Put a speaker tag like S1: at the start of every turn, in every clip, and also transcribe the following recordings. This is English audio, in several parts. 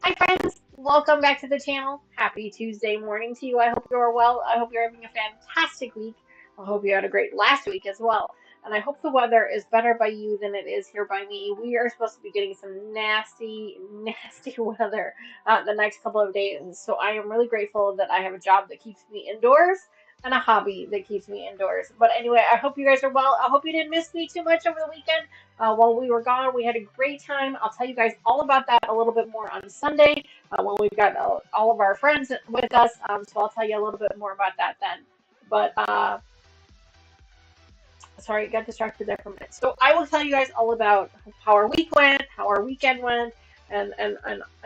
S1: Hi friends, welcome back to the channel. Happy Tuesday morning to you. I hope you're well. I hope you're having a fantastic week. I hope you had a great last week as well. And I hope the weather is better by you than it is here by me. We are supposed to be getting some nasty, nasty weather the next couple of days. So I am really grateful that I have a job that keeps me indoors and a hobby that keeps me indoors. But anyway, I hope you guys are well. I hope you didn't miss me too much over the weekend. While we were gone, we had a great time. I'll tell you guys all about that a little bit more on Sunday when we've got all of our friends with us. So I'll tell you a little bit more about that then. But sorry, got distracted there for a minute. So I will tell you guys all about how our week went, how our weekend went, and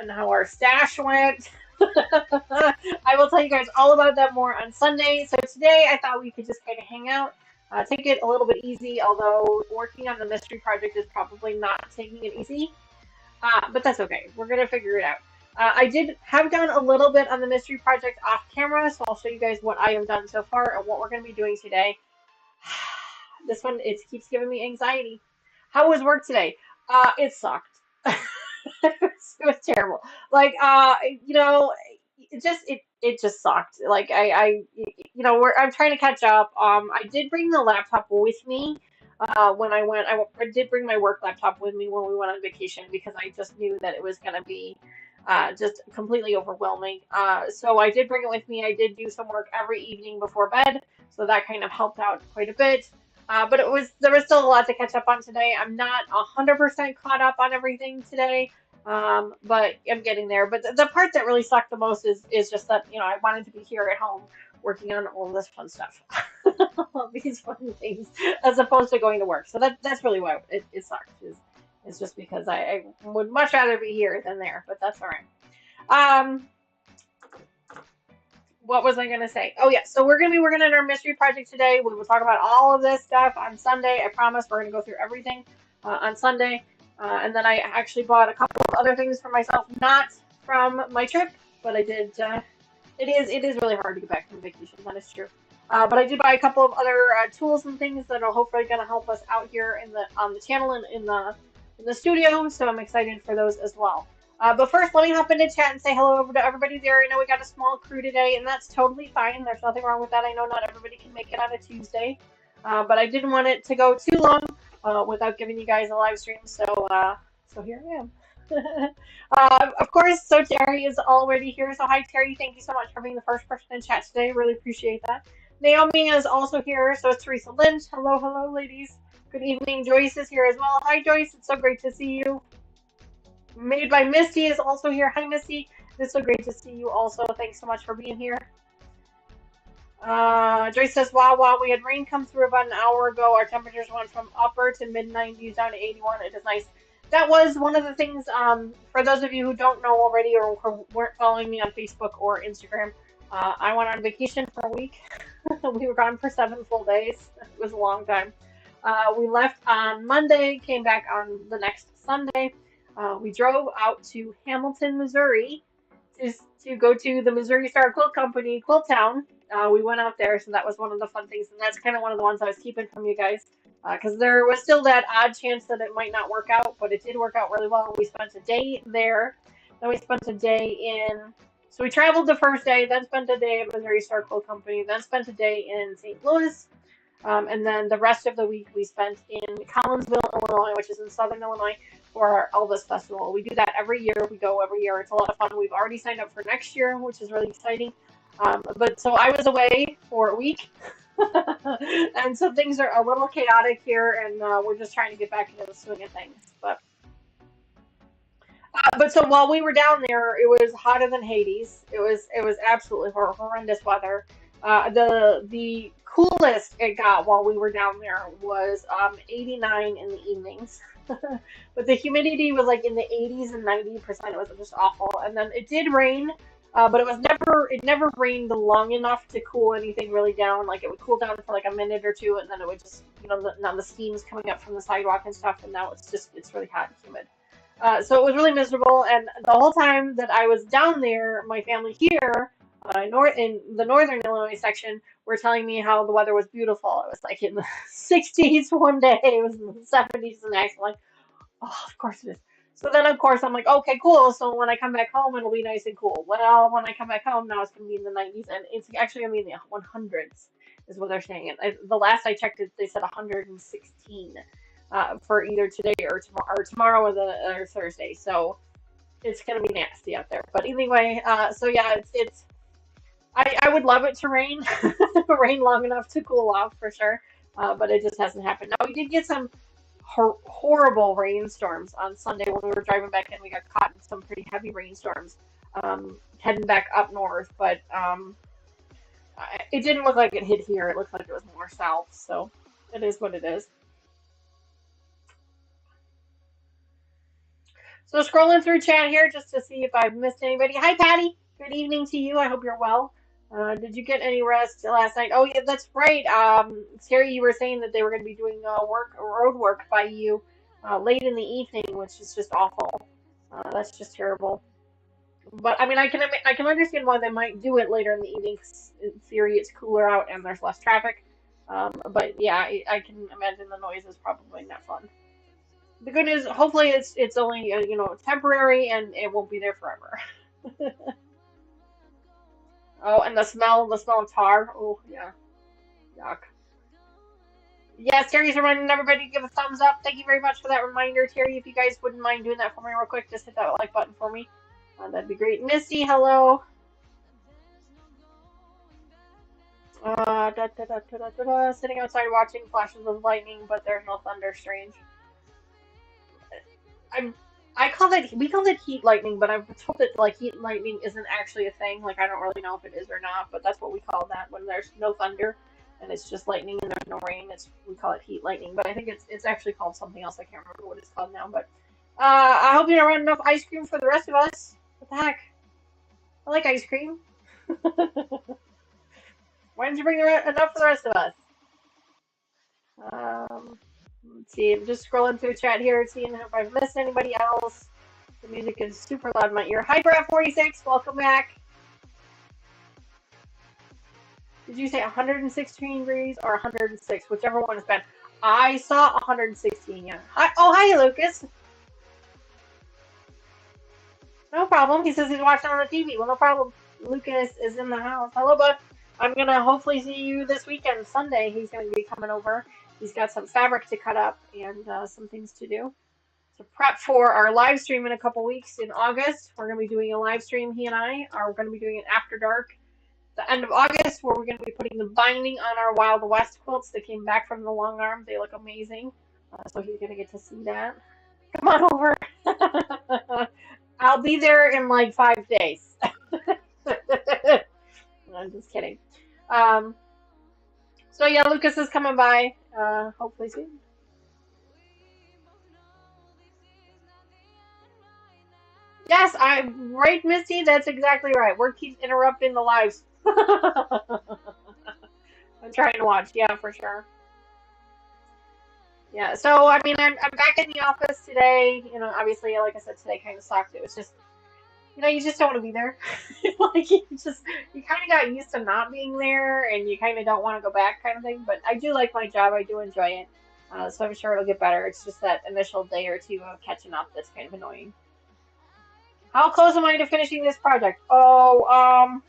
S1: how our stash went. I will tell you guys all about that more on Sunday. So today I thought we could just kind of hang out, take it a little bit easy, although working on the mystery project is probably not taking it easy. But that's okay. We're going to figure it out. I did have done a little bit on the mystery project off camera, so I'll show you guys what I have done so far and what we're going to be doing today. This one, it keeps giving me anxiety. How was work today? It sucked. It was terrible. Like, it just sucked. Like, I'm trying to catch up. I did bring the laptop with me. When I went, I did bring my work laptop with me when we went on vacation because I just knew that it was going to be just completely overwhelming. So I did bring it with me. I did do some work every evening before bed, so that kind of helped out quite a bit. But there was still a lot to catch up on today. I'm not 100% caught up on everything today, but I'm getting there. But the part that really sucked the most is just that I wanted to be here at home working on all this fun stuff, all these fun things, as opposed to going to work. So that's really why it sucks. It's just because I would much rather be here than there, but that's all right. What was I going to say? Oh, yeah. So we're going to be working on our mystery project today. We will talk about all of this stuff on Sunday. I promise we're going to go through everything on Sunday. And then I actually bought a couple of other things for myself, not from my trip, but I did. It is really hard to get back from vacation. That is true. But I did buy a couple of other tools and things that are hopefully going to help us out here on the channel and in the studio. So I'm excited for those as well. But first, let me hop into chat and say hello to everybody there. I know we got a small crew today, and that's totally fine. There's nothing wrong with that. I know not everybody can make it on a Tuesday, but I didn't want it to go too long without giving you guys a live stream. So here I am. Of course, so Terry is already here. So hi, Terry. Thank you so much for being the first person in chat today. Really appreciate that. Naomi is also here. So it's Teresa Lynch. Hello, hello, ladies. Good evening. Joyce is here as well. Hi, Joyce. It's so great to see you. Made by Misty is also here. Hi, Misty. It's so great to see you also. Thanks so much for being here. Joyce says, wow, wow, we had rain come through about an hour ago. Our temperatures went from upper to mid-90s down to 81. It is nice. That was one of the things, for those of you who don't know already or who weren't following me on Facebook or Instagram, I went on vacation for a week. We were gone for 7 full days. It was a long time. We left on Monday, came back on the next Sunday. We drove out to Hamilton, Missouri, to to go to the Missouri Star Quilt Company, Quilt Town. We went out there, so that was one of the fun things, and that's kind of one of the ones I was keeping from you guys, because there was still that odd chance that it might not work out, but it did work out really well. We spent a day there, then we spent a day in. So we traveled the first day, then spent a day at Missouri Star Quilt Company, then spent a day in St. Louis, and then the rest of the week we spent in Collinsville, Illinois, which is in southern Illinois, for our Elvis Festival. We do that every year. We go every year. It's a lot of fun. We've already signed up for next year, which is really exciting. But so I was away for a week. And so things are a little chaotic here, and we're just trying to get back into the swing of things. But so while we were down there, it was hotter than Hades. It was absolutely horrendous weather. The coolest it got while we were down there was 89 in the evenings. But the humidity was like in the 80s and 90%. It was just awful. And then it did rain, but it never rained long enough to cool anything really down. Like it would cool down for like a minute or two, and then it would just, now the steam's coming up from the sidewalk and stuff, and now it's really hot and humid. So it was really miserable, and the whole time that I was down there, my family here, in the northern Illinois section, were telling me how the weather was beautiful. It was like in the 60s one day, it was in the 70s the next. I'm like, oh, of course it is. So then, of course, I'm like, okay, cool. So when I come back home, it'll be nice and cool. Well, when I come back home, now it's going to be in the 90s, and it's actually going to be in the 100s, is what they're saying. And the last I checked, they said 116 for either today or tomorrow or Thursday. So it's gonna be nasty out there. But anyway, so yeah, it's I would love it to rain, rain long enough to cool off for sure. But it just hasn't happened. Now we did get some horrible rainstorms on Sunday when we were driving back in. We got caught in some pretty heavy rainstorms heading back up north, but it didn't look like it hit here. It looked like it was more south. So it is what it is. So scrolling through chat here just to see if I've missed anybody. Hi, Patty. Good evening to you. I hope you're well. Did you get any rest last night? Oh, yeah, that's right. Terry, you were saying that they were going to be doing road work by you late in the evening, which is just awful. That's just terrible. But I mean, I can understand why they might do it later in the evening. 'Cause in theory, it's cooler out and there's less traffic. But yeah, I can imagine the noise is probably not fun. The good news, hopefully, it's only temporary and it won't be there forever. Oh, and the smell of tar. Oh yeah, yuck. Yes, Terry's reminding everybody to give a thumbs up. Thank you very much for that reminder, Terry. If you guys wouldn't mind doing that for me real quick, just hit that like button for me. That'd be great. Misty, hello. Sitting outside watching flashes of lightning, but there's no thunder. Strange. I'm we call it heat lightning, but I'm told that like heat lightning isn't actually a thing. Like I don't really know if it is or not, but that's what we call that when there's no thunder and it's just lightning and there's no rain. It's we call it heat lightning, but I think it's actually called something else. I can't remember what it's called now. But I hope you don't run enough ice cream for the rest of us. What the heck? I like ice cream. Why didn't you bring enough for the rest of us? Um, let's see. I'm just scrolling through chat here, seeing if I've missed anybody else. The music is super loud in my ear. Hi, Brad46. Welcome back. Did you say 116 degrees or 106? Whichever one is bad. I saw 116, yeah. Hi, Lucas. No problem. He says he's watching on the TV. Well, no problem. Lucas is in the house. Hello, bud. I'm going to hopefully see you this weekend, Sunday. He's going to be coming over. He's got some fabric to cut up and some things to do. To prep for our live stream in a couple weeks in August. We're going to be doing a live stream, he and I are going to be doing it after dark the end of August, where we're going to be putting the binding on our Wild West quilts that came back from the long arm. They look amazing. So he's going to get to see that. Come on over. I'll be there in like 5 days. I'm just kidding. So yeah, Lucas is coming by, hopefully soon. Yes, I'm right, Misty. That's exactly right. Work keeps interrupting the lives. I'm trying to watch. Yeah, for sure. Yeah. So I mean, I'm back in the office today. Obviously, like I said, today kind of sucked. It was just you know, you just don't want to be there. Like you kind of got used to not being there, and you kind of don't want to go back, kind of thing. But I do like my job. I do enjoy it. So I'm sure it'll get better. It's just that initial day or two of catching up that's kind of annoying. How close am I to finishing this project? Oh,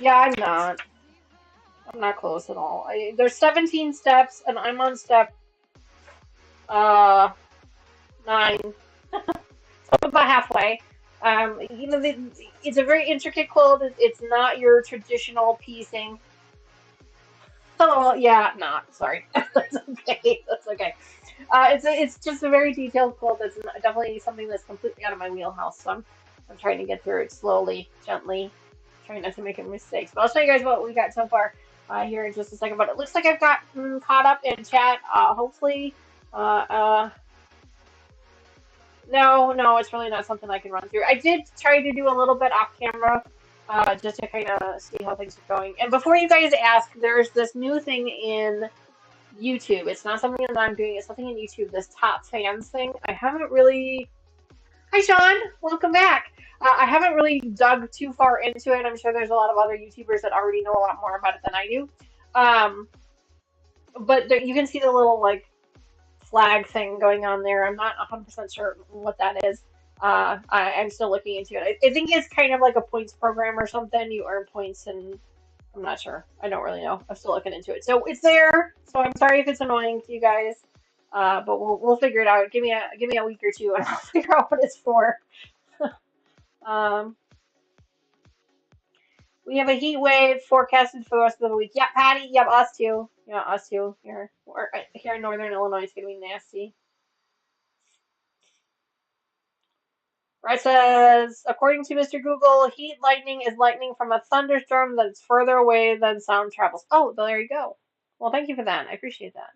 S1: yeah, I'm not. I'm not close at all. There's 17 steps, and I'm on step uh 9. So I'm about halfway. You know, it's a very intricate quilt. It's not your traditional piecing. Oh, yeah, not. Sorry. That's okay. That's okay. It's just a very detailed quilt. It's definitely something that's completely out of my wheelhouse. So I'm trying to get through it slowly, gently, trying not to make any mistakes. But I'll show you guys what we got so far here in just a second. But it looks like I've got caught up in chat. Hopefully, uh, uh, no, no, it's really not something I can run through. I did try to do a little bit off camera, just to kind of see how things are going. And before you guys ask, there's this new thing in YouTube. It's not something that I'm doing. It's something in YouTube. This top fans thing. I haven't really. Hi, Sean. Welcome back. I haven't really dug too far into it. I'm sure there's a lot of other YouTubers that already know a lot more about it than I do. Um, but there, you can see the little like flag thing going on there. I'm not 100% sure what that is. I'm still looking into it. I think it's kind of like a points program or something. You earn points, and I'm not sure. I don't really know. I'm still looking into it. So it's there. So I'm sorry if it's annoying to you guys. But we'll figure it out. Give me a week or two, and I'll figure out what it's for. Um, we have a heat wave forecasted for the rest of the week. Yeah, Patty. Yep, us too. Yeah, us too. Here in Northern Illinois, it's gonna be nasty. Right, says, according to Mr. Google, heat lightning is lightning from a thunderstorm that's further away than sound travels. Oh, there you go. Well, thank you for that. I appreciate that.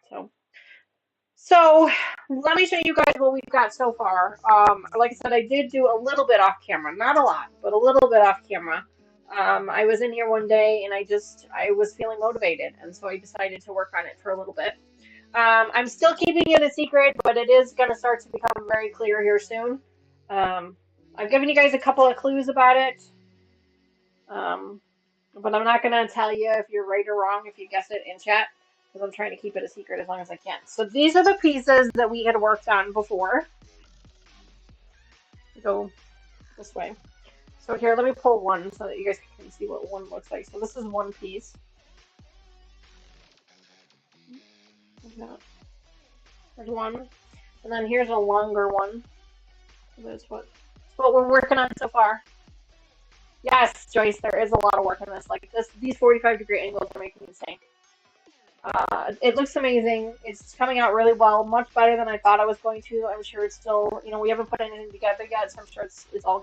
S1: So, so let me show you guys what we've got so far. Like I said, I did do a little bit off camera, not a lot, but a little bit off camera. I was in here one day and I was feeling motivated, and so I decided to work on it for a little bit. I'm still keeping it a secret, but it is going to start to become very clear here soon. Um, I've given you guys a couple of clues about it, um, but I'm not going to tell you if you're right or wrong if you guess it in chat, because I'm trying to keep it a secret as long as I can. So these are the pieces that we had worked on before. Go this way. So here, let me pull one so that you guys can see what one looks like. So this is one piece. There's one. And then here's a longer one. That's what we're working on so far. Yes, Joyce, there is a lot of work in this. Like these 45-degree angles are making me insane. It looks amazing. It's coming out really well, much better than I thought I was going to. I'm sure it's still, we haven't put anything together yet, so I'm sure it's all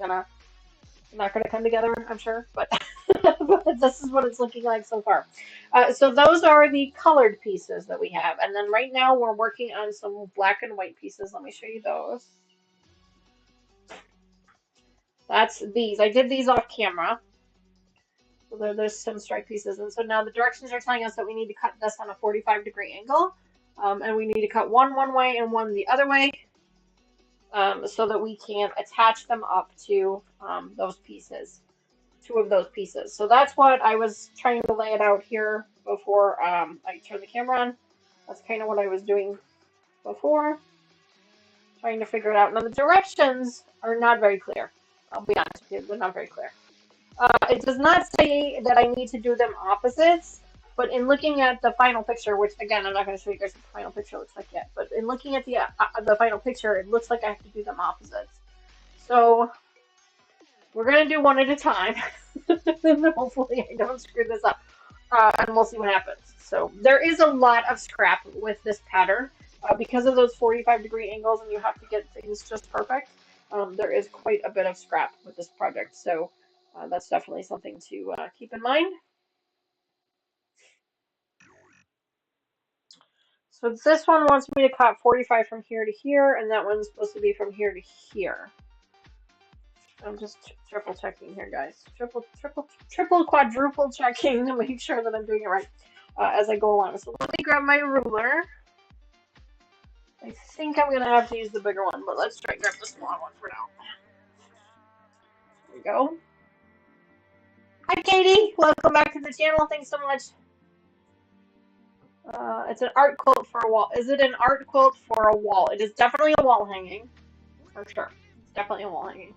S1: not gonna come together. I'm sure, but but this is what it's looking like so far. So those are the colored pieces that we have, and then right now we're working on some black and white pieces. Let me show you those. That's these. I did these off camera. So there's some strike pieces. And so now the directions are telling us that we need to cut this on a 45-degree angle. And we need to cut one way and one the other way, so that we can attach them up to those pieces, 2 of those pieces. So that's what I was trying to lay it out here before I turned the camera on. That's kind of what I was doing before, trying to figure it out. Now the directions are not very clear. I'll be honest with you, they're not very clear. It does not say that I need to do them opposites, but in looking at the final picture, which again, I'm not going to show you guys what the final picture looks like yet, but in looking at the final picture, it looks like I have to do them opposites. So we're going to do one at a time. Hopefully I don't screw this up, and we'll see what happens. So there is a lot of scrap with this pattern. Because of those 45-degree angles and you have to get things just perfect, there is quite a bit of scrap with this project. So that's definitely something to keep in mind. So this one wants me to cut 45 from here to here, and that one's supposed to be from here to here. I'm just triple checking here, guys. Triple, quadruple checking to make sure that I'm doing it right as I go along. So let me grab my ruler. I think I'm gonna have to use the bigger one, but let's try grab the smaller one for now. There we go. Hi, Katie. Welcome back to the channel. Thanks so much. It's an art quilt for a wall. Is it an art quilt for a wall? It is definitely a wall hanging, for sure. It's definitely a wall hanging.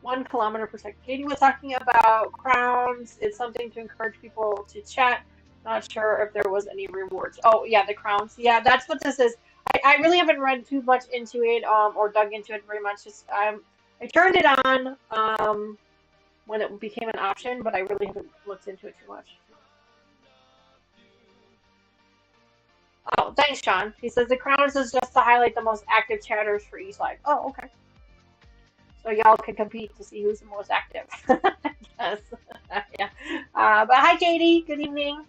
S1: 1 kilometer per second. Katie was talking about crowns. It's something to encourage people to chat. Not sure if there was any rewards. Oh, yeah, the crowns. Yeah, that's what this is. I really haven't read too much into it or dug into it very much. Just I turned it on when it became an option, but I really haven't looked into it too much. Oh, thanks, Sean. He says the crowns is just to highlight the most active chatters for each live. Oh, okay. So y'all can compete to see who's the most active. Yes. Yeah. But hi, Katie. Good evening.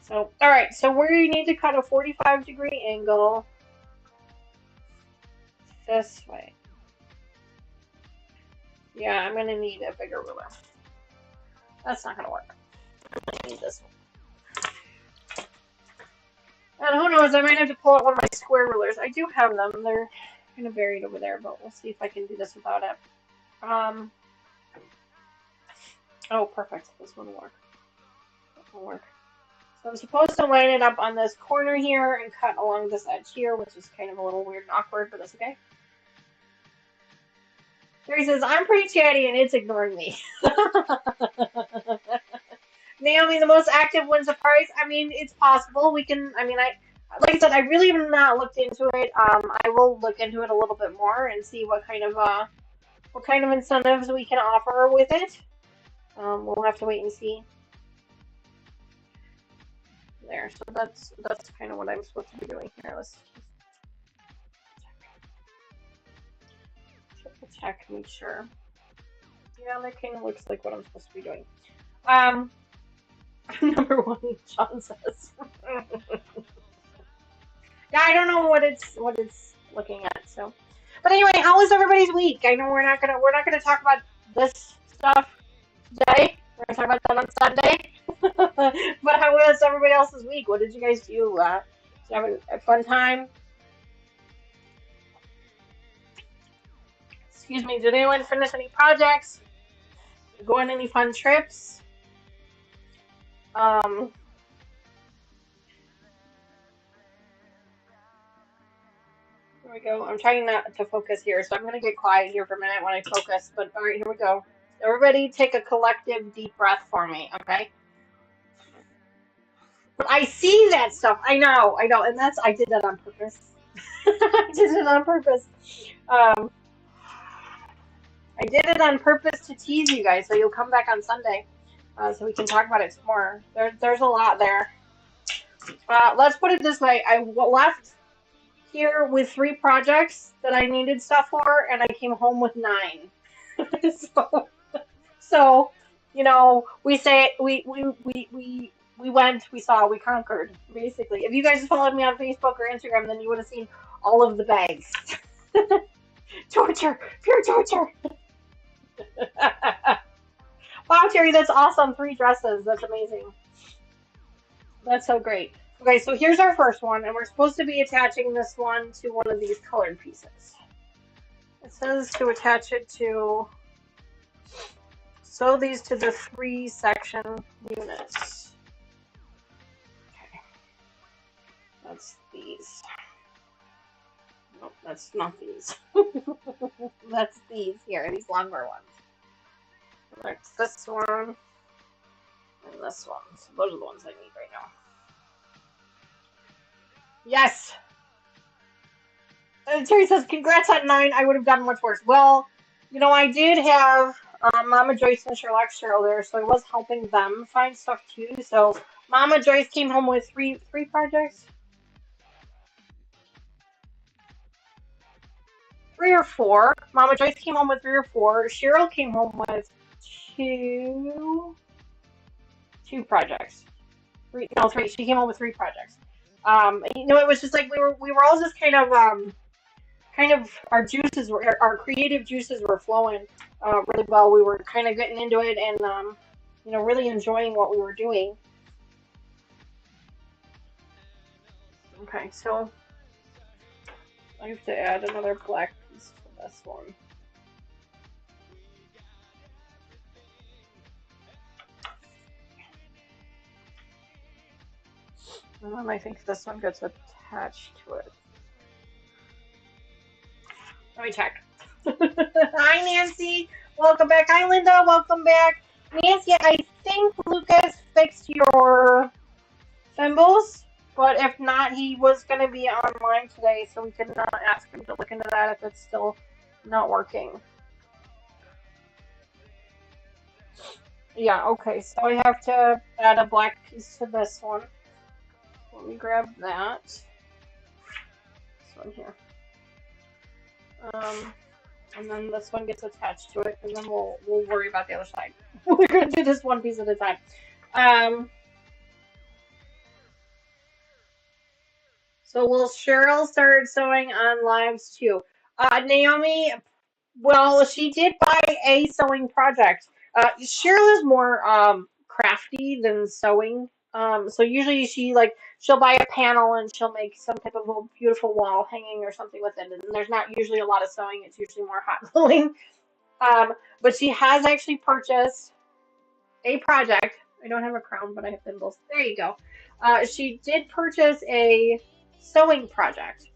S1: So, all right. So we need to cut a 45-degree angle this way. Yeah, I'm gonna need a bigger ruler. That's not gonna work. I need this one. And who knows? I might have to pull out one of my square rulers. I do have them. They're kind of buried over there, but we'll see if I can do this without it. Oh, perfect. This one will work. That will work. So I'm supposed to line it up on this corner here and cut along this edge here, which is kind of a little weird and awkward, but that's okay. Terry says, I'm pretty chatty and it's ignoring me. Naomi, the most active wins the prize. I mean, it's possible. We can, like I said, I really have not looked into it. I will look into it a little bit more and see what kind of incentives we can offer with it. We'll have to wait and see. There, so that's kind of what I'm supposed to be doing here. Let's just check, make sure. Yeah, that kind of looks like what I'm supposed to be doing. Number 1, John says. Yeah, I don't know what it's looking at. So, but anyway, how was everybody's week? I know we're not gonna talk about this stuff today. We're gonna talk about that on Sunday. But how was everybody else's week? What did you guys do? Did you have a fun time? Excuse me. Did anyone finish any projects? Go on any fun trips? Here we go. I'm trying not to focus here, so I'm going to get quiet here for a minute when I focus. But all right, here we go. Everybody take a collective deep breath for me, okay? But I see that stuff. I know. And I did that on purpose. I did it on purpose. I did it on purpose to tease you guys, so you'll come back on Sunday, so we can talk about it some more. There's a lot there. Let's put it this way. I left here with 3 projects that I needed stuff for, and I came home with 9. so, you know, we say we went, we saw, we conquered. Basically, if you guys followed me on Facebook or Instagram, then you would have seen all of the bags. Torture, pure torture. Wow, Terry, that's awesome. 3 dresses. That's amazing. That's so great. Okay, so here's our first one, and we're supposed to be attaching this one to one of these colored pieces. It says to attach it to, sew these to the 3 section units. Okay. That's these. Nope, that's not these. That's these here, these longer ones. That's this one, and this one. So those are the ones I need right now. Yes! Terry says, congrats on 9. I would have done much worse. Well, you know, I did have Mama Joyce and Sherlock Cheryl there, so I was helping them find stuff too. So Mama Joyce came home with three projects. 3 or 4. Mama Joyce came home with 3 or 4. Cheryl came home with 2 projects. 3. She came home with 3 projects. You know, it was just like we were all just kind of our creative juices were flowing really well. We were kind of getting into it and you know, really enjoying what we were doing. Okay, so I have to add another black piece to this one. And then I think this one gets attached to it. Let me check. Hi, Nancy. Welcome back. Hi, Linda. Welcome back. Nancy, I think Lucas fixed your thimbles, but if not, he was going to be online today, so we could not ask him to look into that if it's still not working. Yeah, okay, so I have to add a black piece to this one. Let me grab that. This one here. And then this one gets attached to it, and then we'll worry about the other side. We're gonna do this one piece at a time. So will Cheryl start sewing on lives too? Naomi, well, she did buy a sewing project. Cheryl is more crafty than sewing. So usually she'll buy a panel and she'll make some type of a beautiful wall hanging or something with it. And there's not usually a lot of sewing. It's usually more hot gluing. But she has actually purchased a project. I don't have a crown, but I have thimbles. There you go. She did purchase a sewing project.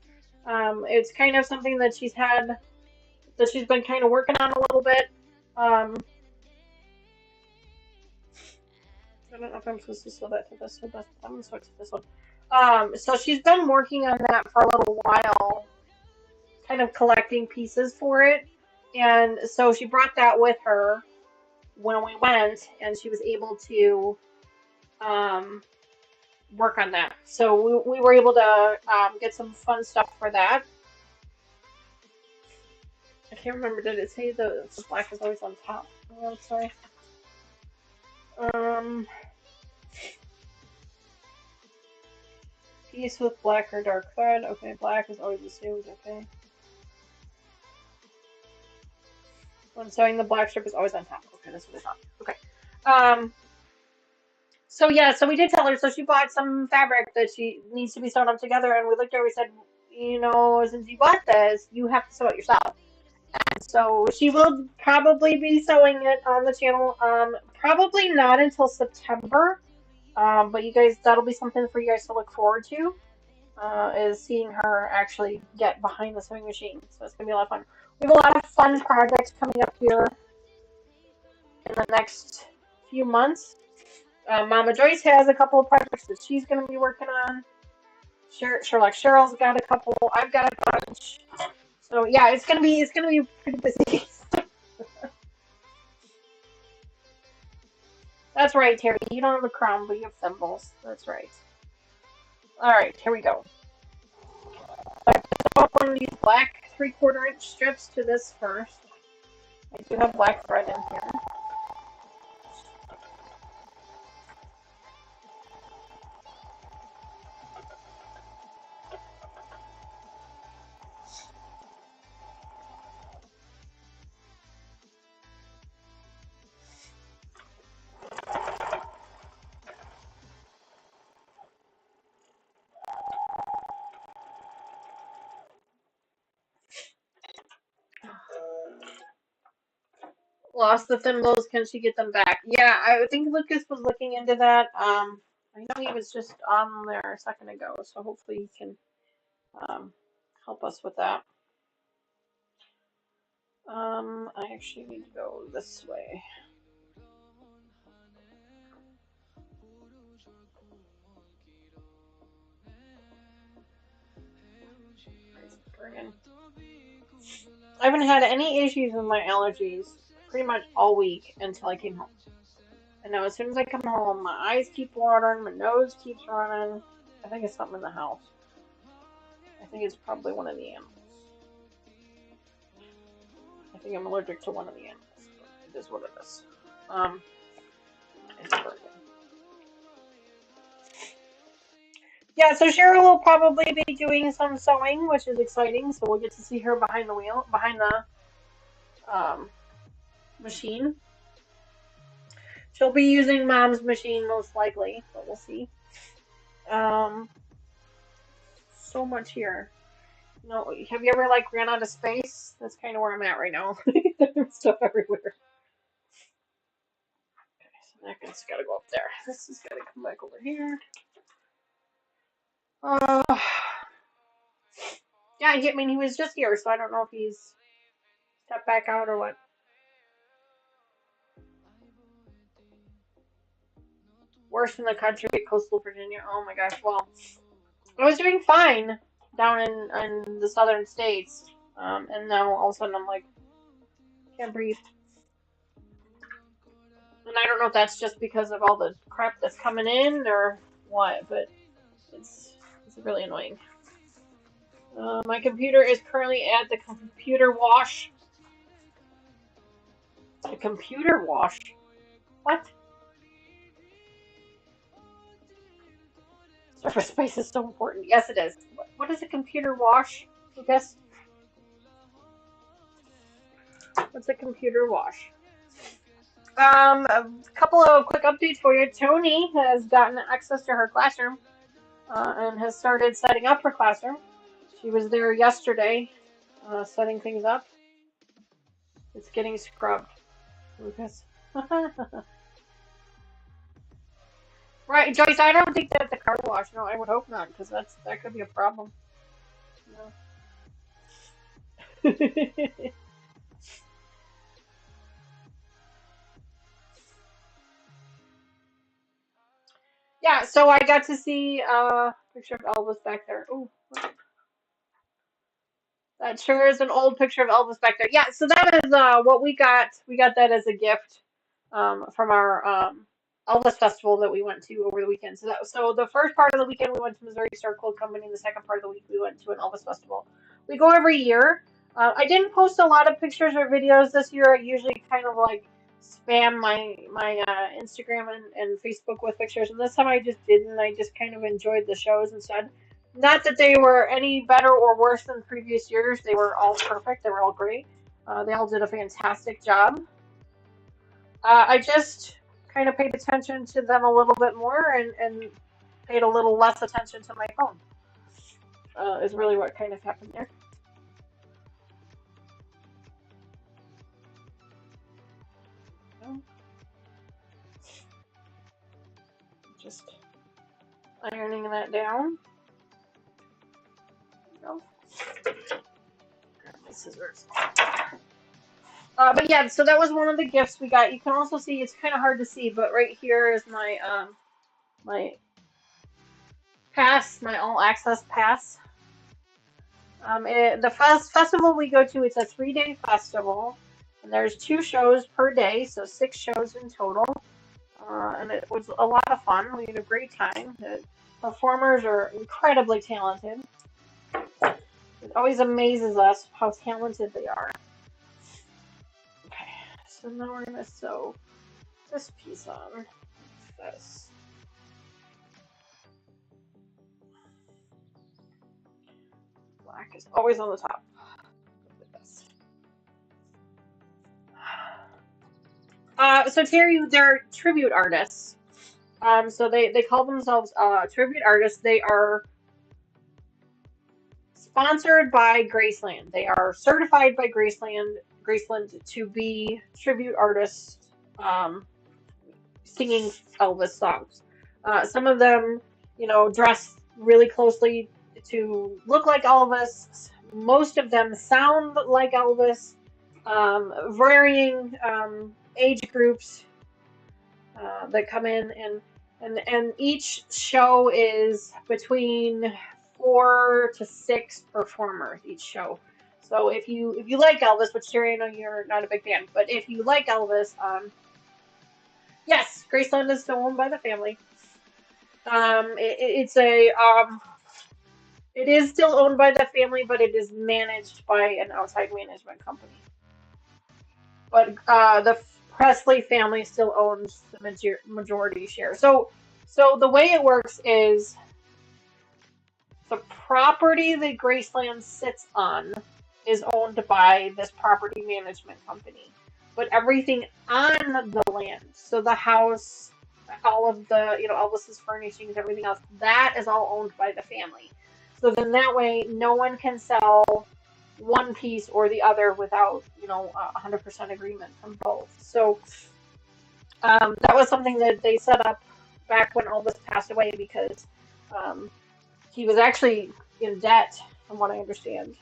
S1: It's kind of something that she's been kind of working on a little bit. I don't know if I'm supposed to sew that to this or this. I'm gonna sew it to this one. So she's been working on that for a little while, kind of collecting pieces for it. And so she brought that with her when we went, and she was able to um, work on that. So we were able to get some fun stuff for that. I can't remember. Did it say the black is always on top? Oh, I'm sorry. Piece with black or dark thread. Okay, black is always assumed. Okay. When sewing, the black strip is always on top. Okay, that's what I thought. Okay. So yeah, so we did tell her. So she bought some fabric that she needs to be sewn up together, and we looked at her. We said, you know, since you bought this, you have to sew it yourself. So she will probably be sewing it on the channel. Probably not until September. But you guys, that'll be something for you guys to look forward to. Is seeing her actually get behind the sewing machine. So it's gonna be a lot of fun. We have a lot of fun projects coming up here in the next few months. Mama Joyce has a couple of projects that she's gonna be working on. Sherlock Cheryl's got a couple. I've got a bunch. So yeah, it's gonna be pretty busy. That's right, Terry. You don't have a crown, but you have thimbles. That's right. All right, here we go. I put one of these black 3/4 inch strips to this first. I do have black thread in here. Lost the thimbles. Can she get them back? Yeah, I think Lucas was looking into that. I know he was just on there a second ago, so hopefully he can help us with that. I actually need to go this way. I haven't had any issues with my allergies pretty much all week until I came home. And now as soon as I come home, my eyes keep watering, my nose keeps running. I think it's something in the house. I think it's probably one of the animals. I think I'm allergic to one of the animals. It is what it is. It's broken. Yeah, so Cheryl will probably be doing some sewing, which is exciting. So we'll get to see her behind the wheel, behind the machine. She'll be using Mom's machine most likely, but we'll see. Um, so much here. No, have you ever like ran out of space? That's kind of where I'm at right now. There's stuff everywhere. Okay, so that guy's got to go up there. This is got to come back over here. Uh, yeah, I mean he was just here, so I don't know if he's stepped back out or what. Worst in the country, coastal Virginia. Oh my gosh. Well, I was doing fine down in the southern states, and now all of a sudden I'm like can't breathe. And I don't know if that's just because of all the crap that's coming in or what, but it's really annoying. My computer is currently at the computer wash. The computer wash? What? Surface space is so important. Yes, it is. What is a computer wash? I guess. What's a computer wash? A couple of quick updates for you. Tony has gotten access to her classroom and has started setting up her classroom. She was there yesterday, setting things up. It's getting scrubbed, Lucas. Right, Joyce. I don't think that's a car wash. No, I would hope not, because that could be a problem. No. Yeah, so I got to see a picture of Elvis back there. Ooh, that sure is an old picture of Elvis back there. Yeah, so that is what we got. We got that as a gift from our Elvis festival that we went to over the weekend. So the first part of the weekend we went to Missouri Star Quilt Company, and the second part of the week we went to an Elvis festival. We go every year. I didn't post a lot of pictures or videos this year. I usually kind of like spam my Instagram and Facebook with pictures, and this time I just didn't. I just kind of enjoyed the shows instead. Not that they were any better or worse than previous years. They were all perfect. They were all great. They all did a fantastic job. I just kind of paid attention to them a little bit more and paid a little less attention to my phone. Is really what kind of happened there. So, just ironing that down. Go. Grab my scissors. But yeah, so that was one of the gifts we got. You can also see it's kind of hard to see, but right here is my pass, my all access pass. The festival we go to, it's a 3-day festival, and there's 2 shows per day, so 6 shows in total. And it was a lot of fun. We had a great time. The performers are incredibly talented. It always amazes us how talented they are. Okay, so now we're gonna sew this piece on. This. Black is always on the top. So Terry, they're tribute artists. So they call themselves tribute artists. They are sponsored by Graceland. They are certified by Graceland to be tribute artists, singing Elvis songs. Some of them, dress really closely to look like Elvis. Most of them sound like Elvis. Varying age groups that come in, and each show is between 4 to 6 performers each show. So if you like Elvis, which Terry, I know you're not a big fan, but if you like Elvis, yes, Graceland is still owned by the family. It is still owned by the family, but it is managed by an outside management company. But the Presley family still owns the majority share. So the way it works is the property that Graceland sits on is owned by this property management company. But everything on the land, so the house, all of the, Elvis's furnishings, everything else, that is all owned by the family. So then that way, no one can sell one piece or the other without, 100% agreement from both. So that was something that they set up back when Elvis passed away because um, he was actually in debt, from what I understand.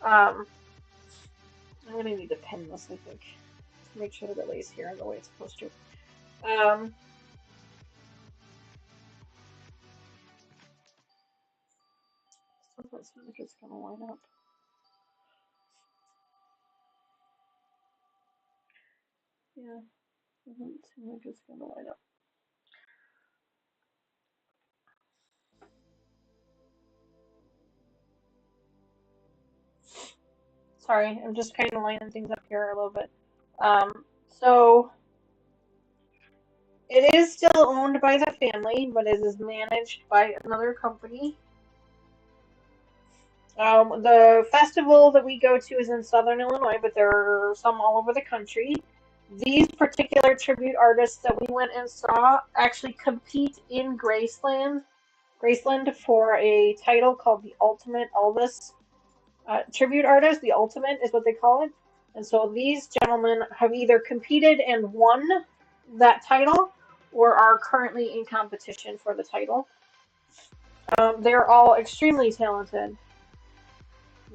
S1: Um, I'm going to need to pin this, I think, to make sure that it lays here the way it's supposed to. Um, doesn't seem like it's going to line up. Yeah, doesn't seem like it's going to line up. Sorry, I'm just kind of lining things up here a little bit. So it is still owned by the family, but it is managed by another company. The festival that we go to is in Southern Illinois, but there are some all over the country. These particular tribute artists that we went and saw actually compete in Graceland for a title called the Ultimate Elvis Tribute Artist. The Ultimate is what they call it. And so these gentlemen have either competed and won that title or are currently in competition for the title. They're all extremely talented.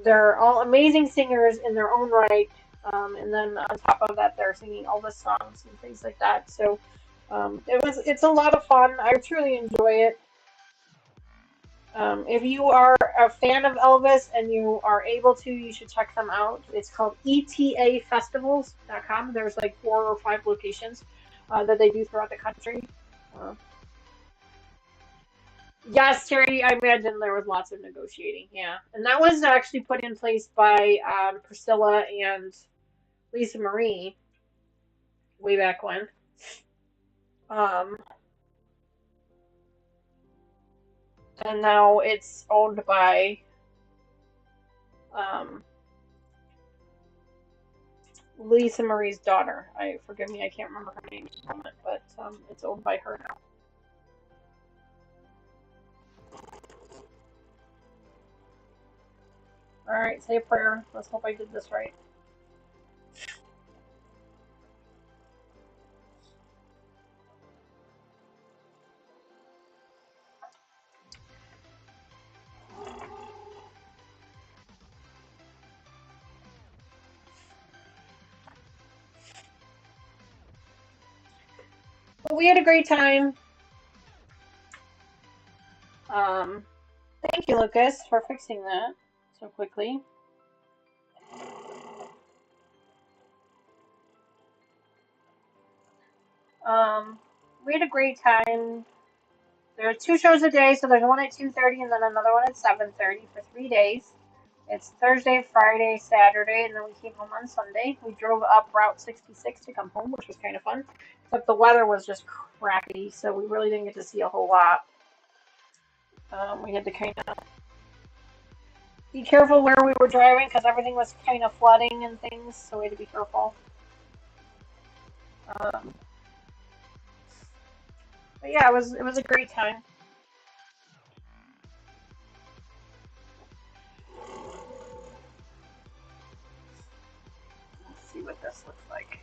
S1: They're all amazing singers in their own right. And then on top of that, they're singing Elvis songs and things like that. So it's a lot of fun. I truly enjoy it. If you are a fan of Elvis and you are able to, you should check them out. It's called etafestivals.com. There's like 4 or 5 locations that they do throughout the country. Uh, yes, Terry, I imagine there was lots of negotiating. Yeah. And that was actually put in place by Priscilla and Lisa Marie way back when. Um, and now it's owned by um, Lisa Marie's daughter. Forgive me, I can't remember her name at the moment, but it's owned by her now. All right, say a prayer. Let's hope I did this right. Well, we had a great time. Um, Thank you, Lucas, for fixing that so quickly. Um, we had a great time. There are 2 shows a day, so there's one at 2:30 and then another one at 7:30 for 3 days. It's Thursday, Friday, Saturday, and then we came home on Sunday. We drove up Route 66 to come home, which was kind of fun. But the weather was just crappy, so we really didn't get to see a whole lot. We had to kind of be careful where we were driving because everything was kind of flooding and things, so we had to be careful. Um, but yeah, it was a great time. Let's see what this looks like.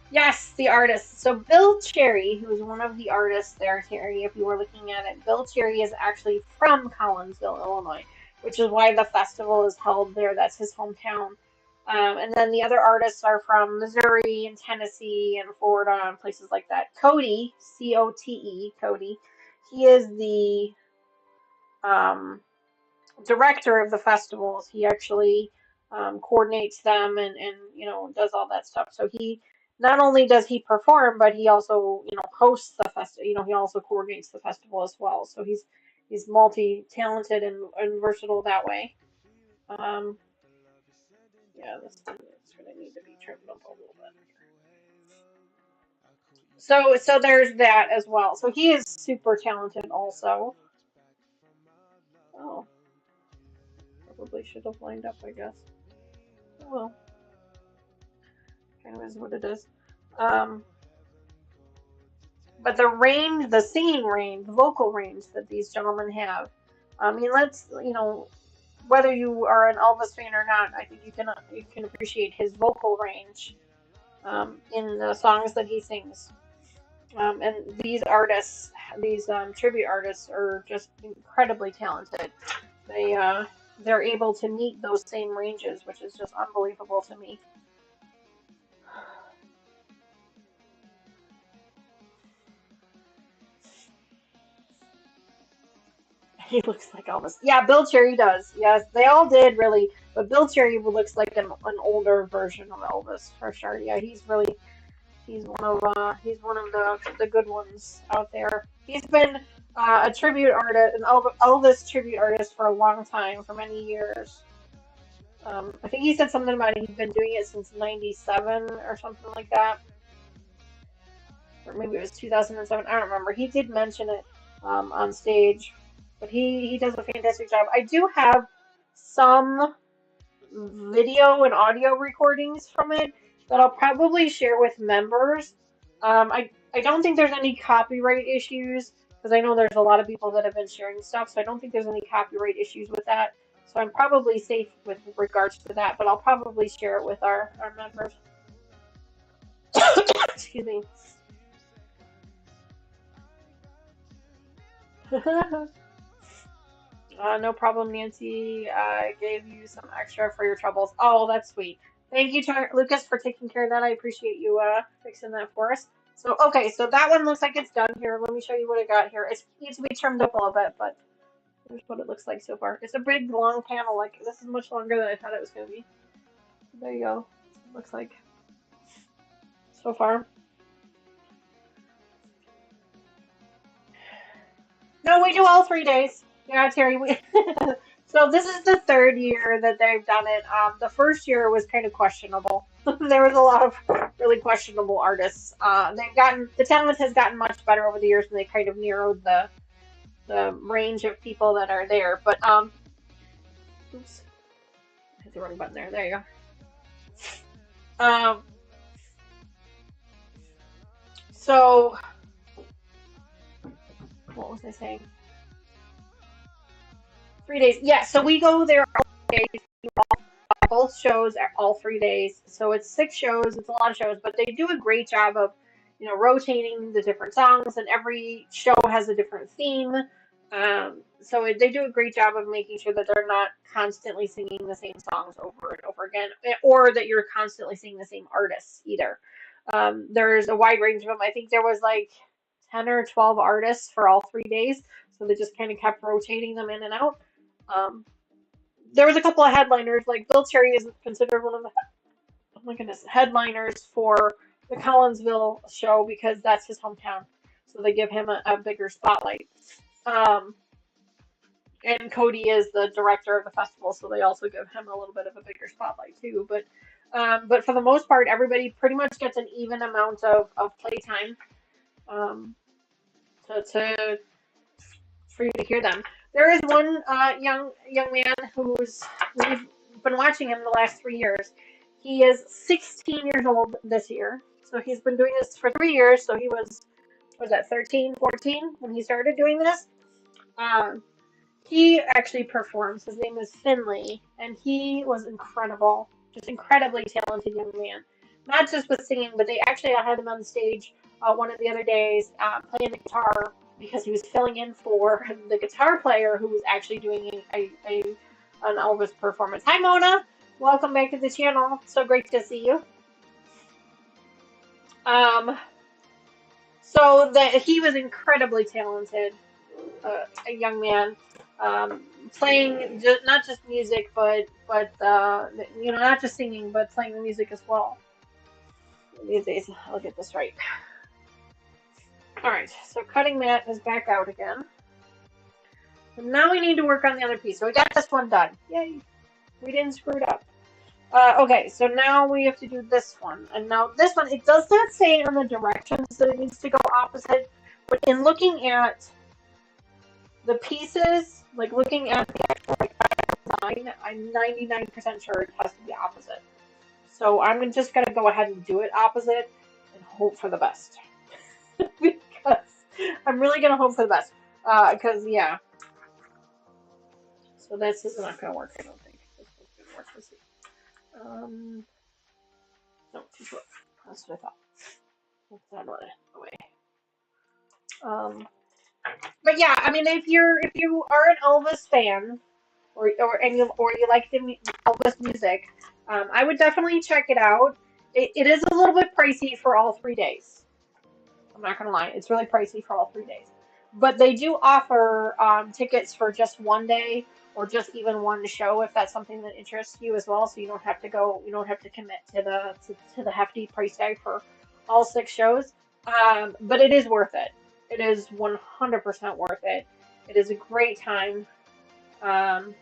S1: Yes, the artist. So Bill Cherry, who is one of the artists there, Terry, if you were looking at it, Bill Cherry is actually from Collinsville, Illinois, which is why the festival is held there. That's his hometown. And then the other artists are from Missouri and Tennessee and Florida and places like that. Cody, Cote, Cody, he is the um, director of the festivals. He actually coordinates them and does all that stuff. So he not only does he perform, but he also hosts the festival. He also coordinates the festival as well. So he's multi-talented and versatile that way. Um, yeah, this thing is going to need to be trimmed up a little bit. So there's that as well. So he is super talented also. Oh, probably should have lined up, I guess. Well, kind of is what it is. Um, but the range, the singing range, the vocal range that these gentlemen have. I mean, let's whether you are an Elvis fan or not, I think you can appreciate his vocal range in the songs that he sings. And these artists, these tribute artists, are just incredibly talented. They're able to meet those same ranges, which is just unbelievable to me. He looks like Elvis. Yeah, Bill Cherry does. Yes, they all did really, but Bill Cherry looks like an older version of Elvis for sure. Yeah, he's one of the good ones out there. He's been a tribute artist, an Elvis tribute artist for a long time, for many years. I think he said something about he's been doing it since '97 or something like that, or maybe it was 2007. I don't remember. He did mention it on stage, but he does a fantastic job. I do have some video and audio recordings from it that I'll probably share with members. I don't think there's any copyright issues because I know there's a lot of people that have been sharing stuff, so I don't think there's any copyright issues with that. So I'm probably safe with regards to that, but I'll probably share it with our members. Excuse me. No problem, Nancy. I gave you some extra for your troubles. Oh, that's sweet. Thank you, Lucas, for taking care of that. I appreciate you fixing that for us. So, okay, so that one looks like it's done here. Let me show you what I got here. It needs to be trimmed up a little bit, but here's what it looks like so far. It's a big, long panel. Like, this is much longer than I thought it was going to be. There you go. Looks like so far. No, we do all 3 days. Yeah, Terry. So this is the third year that they've done it. The first year was kind of questionable. There was a lot of really questionable artists. The talent has gotten much better over the years, and they kind of narrowed the range of people that are there. But oops, I hit the wrong button there. There you go. So what was I saying? 3 days. Yeah, so we go there all days. Both shows are all 3 days. So it's 6 shows. It's a lot of shows, but they do a great job of, rotating the different songs, and every show has a different theme. So they do a great job of making sure that they're not constantly singing the same songs over and over again, or that you're constantly singing the same artists either. There's a wide range of them. I think there was like 10 or 12 artists for all 3 days, so they just kind of kept rotating them in and out. Um, there was a couple of headliners, like Bill Cherry is considered one of the oh my goodness headliners for the Collinsville show because that's his hometown, so they give him a bigger spotlight. Um, and Cody is the director of the festival, so they also give him a little bit of a bigger spotlight too. But for the most part, everybody pretty much gets an even amount of playtime um, to for you to hear them. There is one young man we've been watching him the last 3 years. He is 16 years old this year, so he's been doing this for 3 years. So he was that 13, 14 when he started doing this. Um, he actually performs. His name is Finley, and he was incredible, just incredibly talented young man. Not just with singing, but they actually had him on stage one of the other days playing the guitar because he was filling in for the guitar player who was actually doing an Elvis performance. Hi, Mona. Welcome back to the channel. So great to see you. Um, so that he was incredibly talented, a young man, playing not just music, but not just singing, but playing the music as well. These days, I'll get this right. All right, so cutting mat is back out again. And now we need to work on the other piece. So we got this one done. Yay! We didn't screw it up. Okay, so now we have to do this one. And now this one, it does not say on the directions that it needs to go opposite, but in looking at the pieces, like looking at the actual design, I'm 99% sure it has to be opposite. So I'm just gonna go ahead and do it opposite and hope for the best. Because I'm really gonna hope for the best. Because yeah, so this is not gonna work. I don't think this one's gonna work. Let's see. No, too short. That's what I thought. Let's that one away. Um, but yeah, I mean, if you are an Elvis fan, or you like the Elvis music, I would definitely check it out. It is a little bit pricey for all 3 days. I'm not gonna lie, it's really pricey for all 3 days. But they do offer tickets for just one day or just even one show if that's something that interests you as well. So you don't have to go, you don't have to commit to to the hefty price tag for all 6 shows. But it is worth it. It is 100% worth it. It is a great time. Um,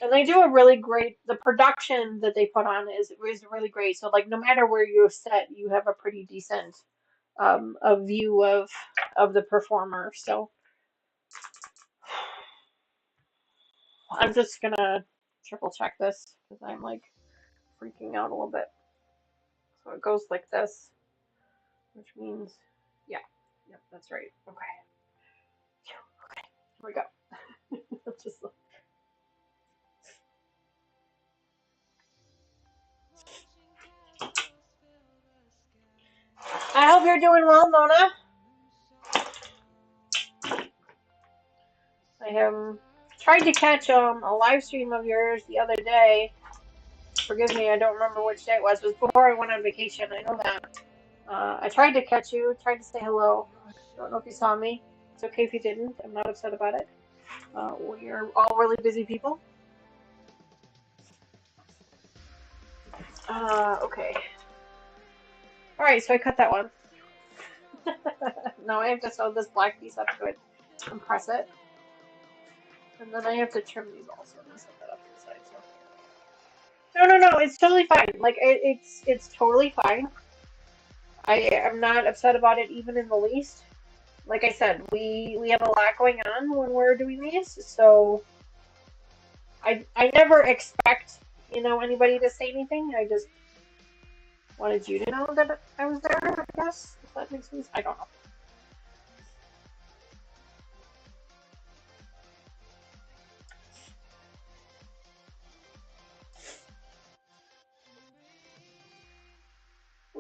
S1: and they do a really great. The production that they put on is really great. So like no matter where you sit, you have a pretty decent a view of the performer. So I'm just gonna triple check this because I'm like freaking out a little bit. So it goes like this, which means yeah, yep, that's right. Okay, okay, here we go. Just, I hope you're doing well, Mona. I tried to catch a live stream of yours the other day. Forgive me, I don't remember which day it was. It was before I went on vacation. I know that. I tried to catch you, tried to say hello. I don't know if you saw me. It's okay if you didn't. I'm not upset about it. We're all really busy people. Okay. Alright, so I cut that one. Now I have to sew this black piece up to it and press it. And then I have to trim these also and set that up to the side. So. No, it's totally fine. Like, it's totally fine. I am not upset about it even in the least. Like I said, we have a lot going on when we're doing these, so I never expect, anybody to say anything. I just wanted you to know that I was there, I guess. If that makes sense. I don't know.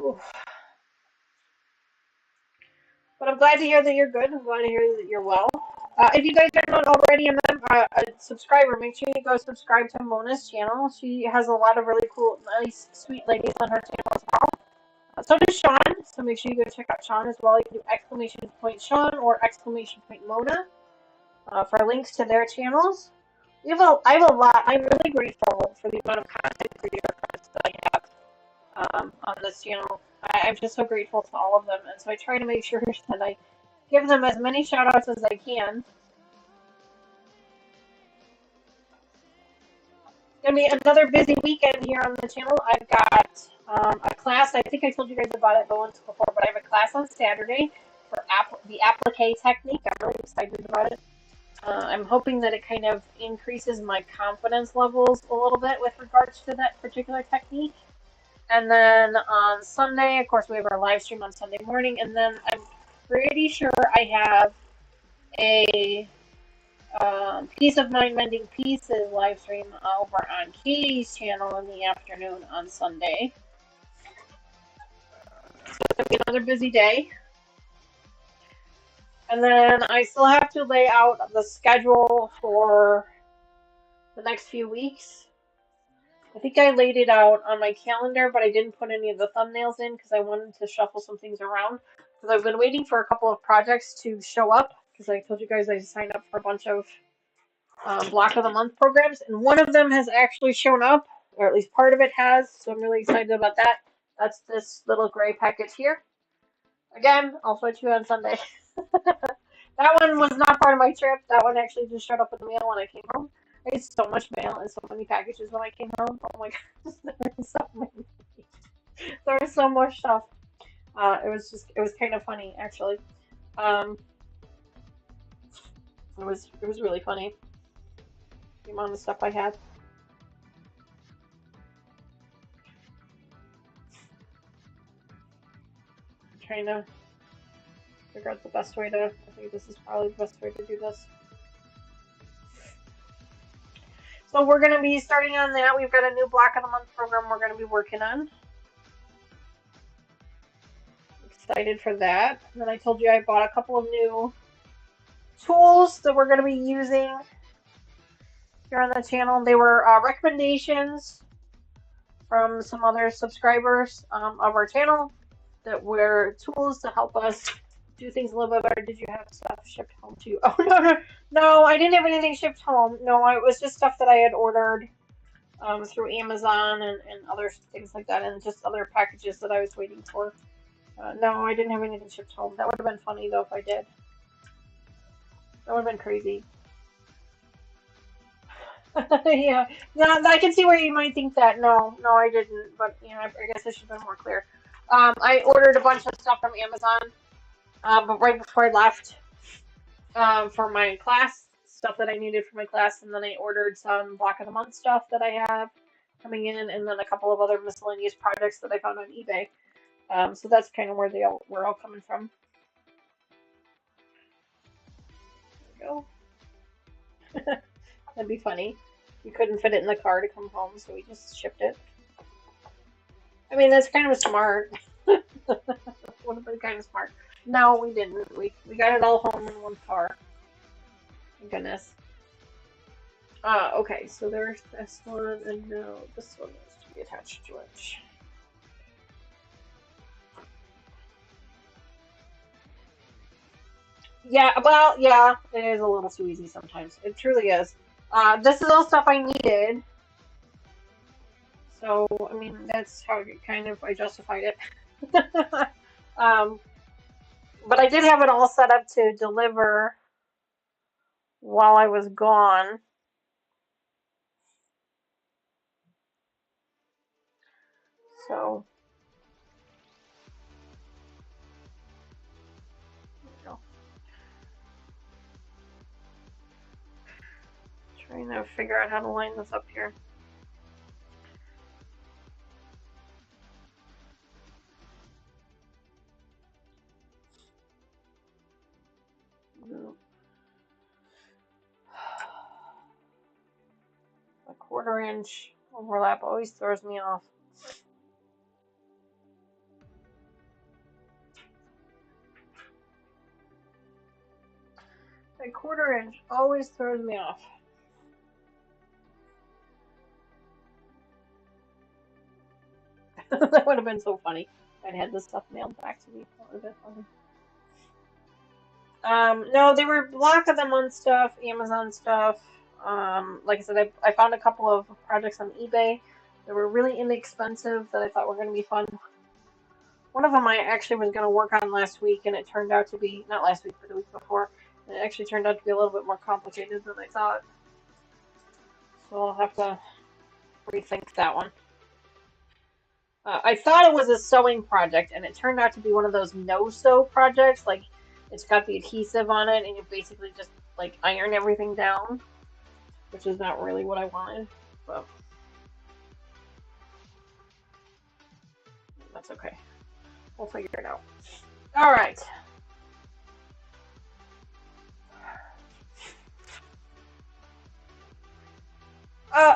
S1: Oof. But I'm glad to hear that you're good. I'm glad to hear that you're well. If you guys are not already a subscriber, make sure you go subscribe to Mona's channel. She has a lot of really cool, nice, sweet ladies on her channel as well. So does Sean, so make sure you go check out Sean as well. You can do exclamation point Sean or exclamation point Mona for links to their channels. I have a lot. I'm really grateful for the amount of content creators that I have on this channel. I'm just so grateful to all of them, and so I try to make sure that I give them as many shout outs as I can. It's gonna be another busy weekend here on the channel. I've got a class. I think I told you guys about it once before, but I have a class on Saturday for the applique technique. I'm really excited about it. I'm hoping that it kind of increases my confidence levels a little bit with regards to that particular technique. And then on Sunday, of course, we have our live stream on Sunday morning. And then I'm pretty sure I have a Peace of Mind Mending Pieces live stream over on Katie's channel in the afternoon on Sunday. So it's going to be another busy day. And then I still have to lay out the schedule for the next few weeks. I think I laid it out on my calendar, but I didn't put any of the thumbnails in because I wanted to shuffle some things around. Because I've been waiting for a couple of projects to show up. Because I told you guys I signed up for a bunch of Block of the Month programs, and one of them has actually shown up, or at least part of it has. So I'm really excited about that. That's this little gray package here. Again, I'll show it you on Sunday. That one was not part of my trip. That one actually just showed up in the mail when I came home. I had so much mail and so many packages when I came home. Oh my gosh, there was so many. There was so much stuff. It was kind of funny actually. Um, it was really funny the amount of stuff I had. trying to figure out the best way to, I think this is probably the best way to do this. So we're going to be starting on that. We've got a new block of the month program we're going to be working on. Excited for that. And then I told you I bought a couple of new tools that we're going to be using here on the channel. They were recommendations from some other subscribers of our channel that were tools to help us do things a little bit better. Did you have stuff shipped home to you? Oh, no, I didn't have anything shipped home. No, it was just stuff that I had ordered through Amazon and other things like that, and just other packages that I was waiting for. No, I didn't have anything shipped home. That would have been funny, though, if I did. That would have been crazy. Yeah, no, I can see where you might think that. No, I didn't, but, I guess I should have been more clear. I ordered a bunch of stuff from Amazon, but right before I left, for my class, stuff that I needed for my class, and then I ordered some block of the month stuff that I have coming in, and then a couple of other miscellaneous projects that I found on eBay. So that's kind of where we're all coming from. There we go. That'd be funny. We couldn't fit it in the car to come home, so we just shipped it. I mean, that's kind of smart. Would have been kind of smart. No, we didn't. We got it all home in one car. Thank goodness. Okay, so there's this one, and now this one needs to be attached to it. Yeah, well, yeah, it is a little too easy sometimes. It truly is. This is all stuff I needed. So, I mean, that's how I justified it. But I did have it all set up to deliver while I was gone. So, trying to figure out how to line this up here. A 1/4 inch overlap always throws me off. A 1/4 inch always throws me off. That would have been so funny. I'd had this stuff mailed back to me. That would have been funny. No, they were block of the month stuff, Amazon stuff. Like I said, I found a couple of projects on eBay that were really inexpensive that I thought were going to be fun. One of them I actually was going to work on last week, and it turned out to be, not last week, but the week before, and it actually turned out to be a little bit more complicated than I thought. So I'll have to rethink that one. I thought it was a sewing project, and it turned out to be one of those no-sew projects. Like, it's got the adhesive on it, and you basically just, like, iron everything down, which is not really what I wanted, but that's okay. We'll figure it out. All right.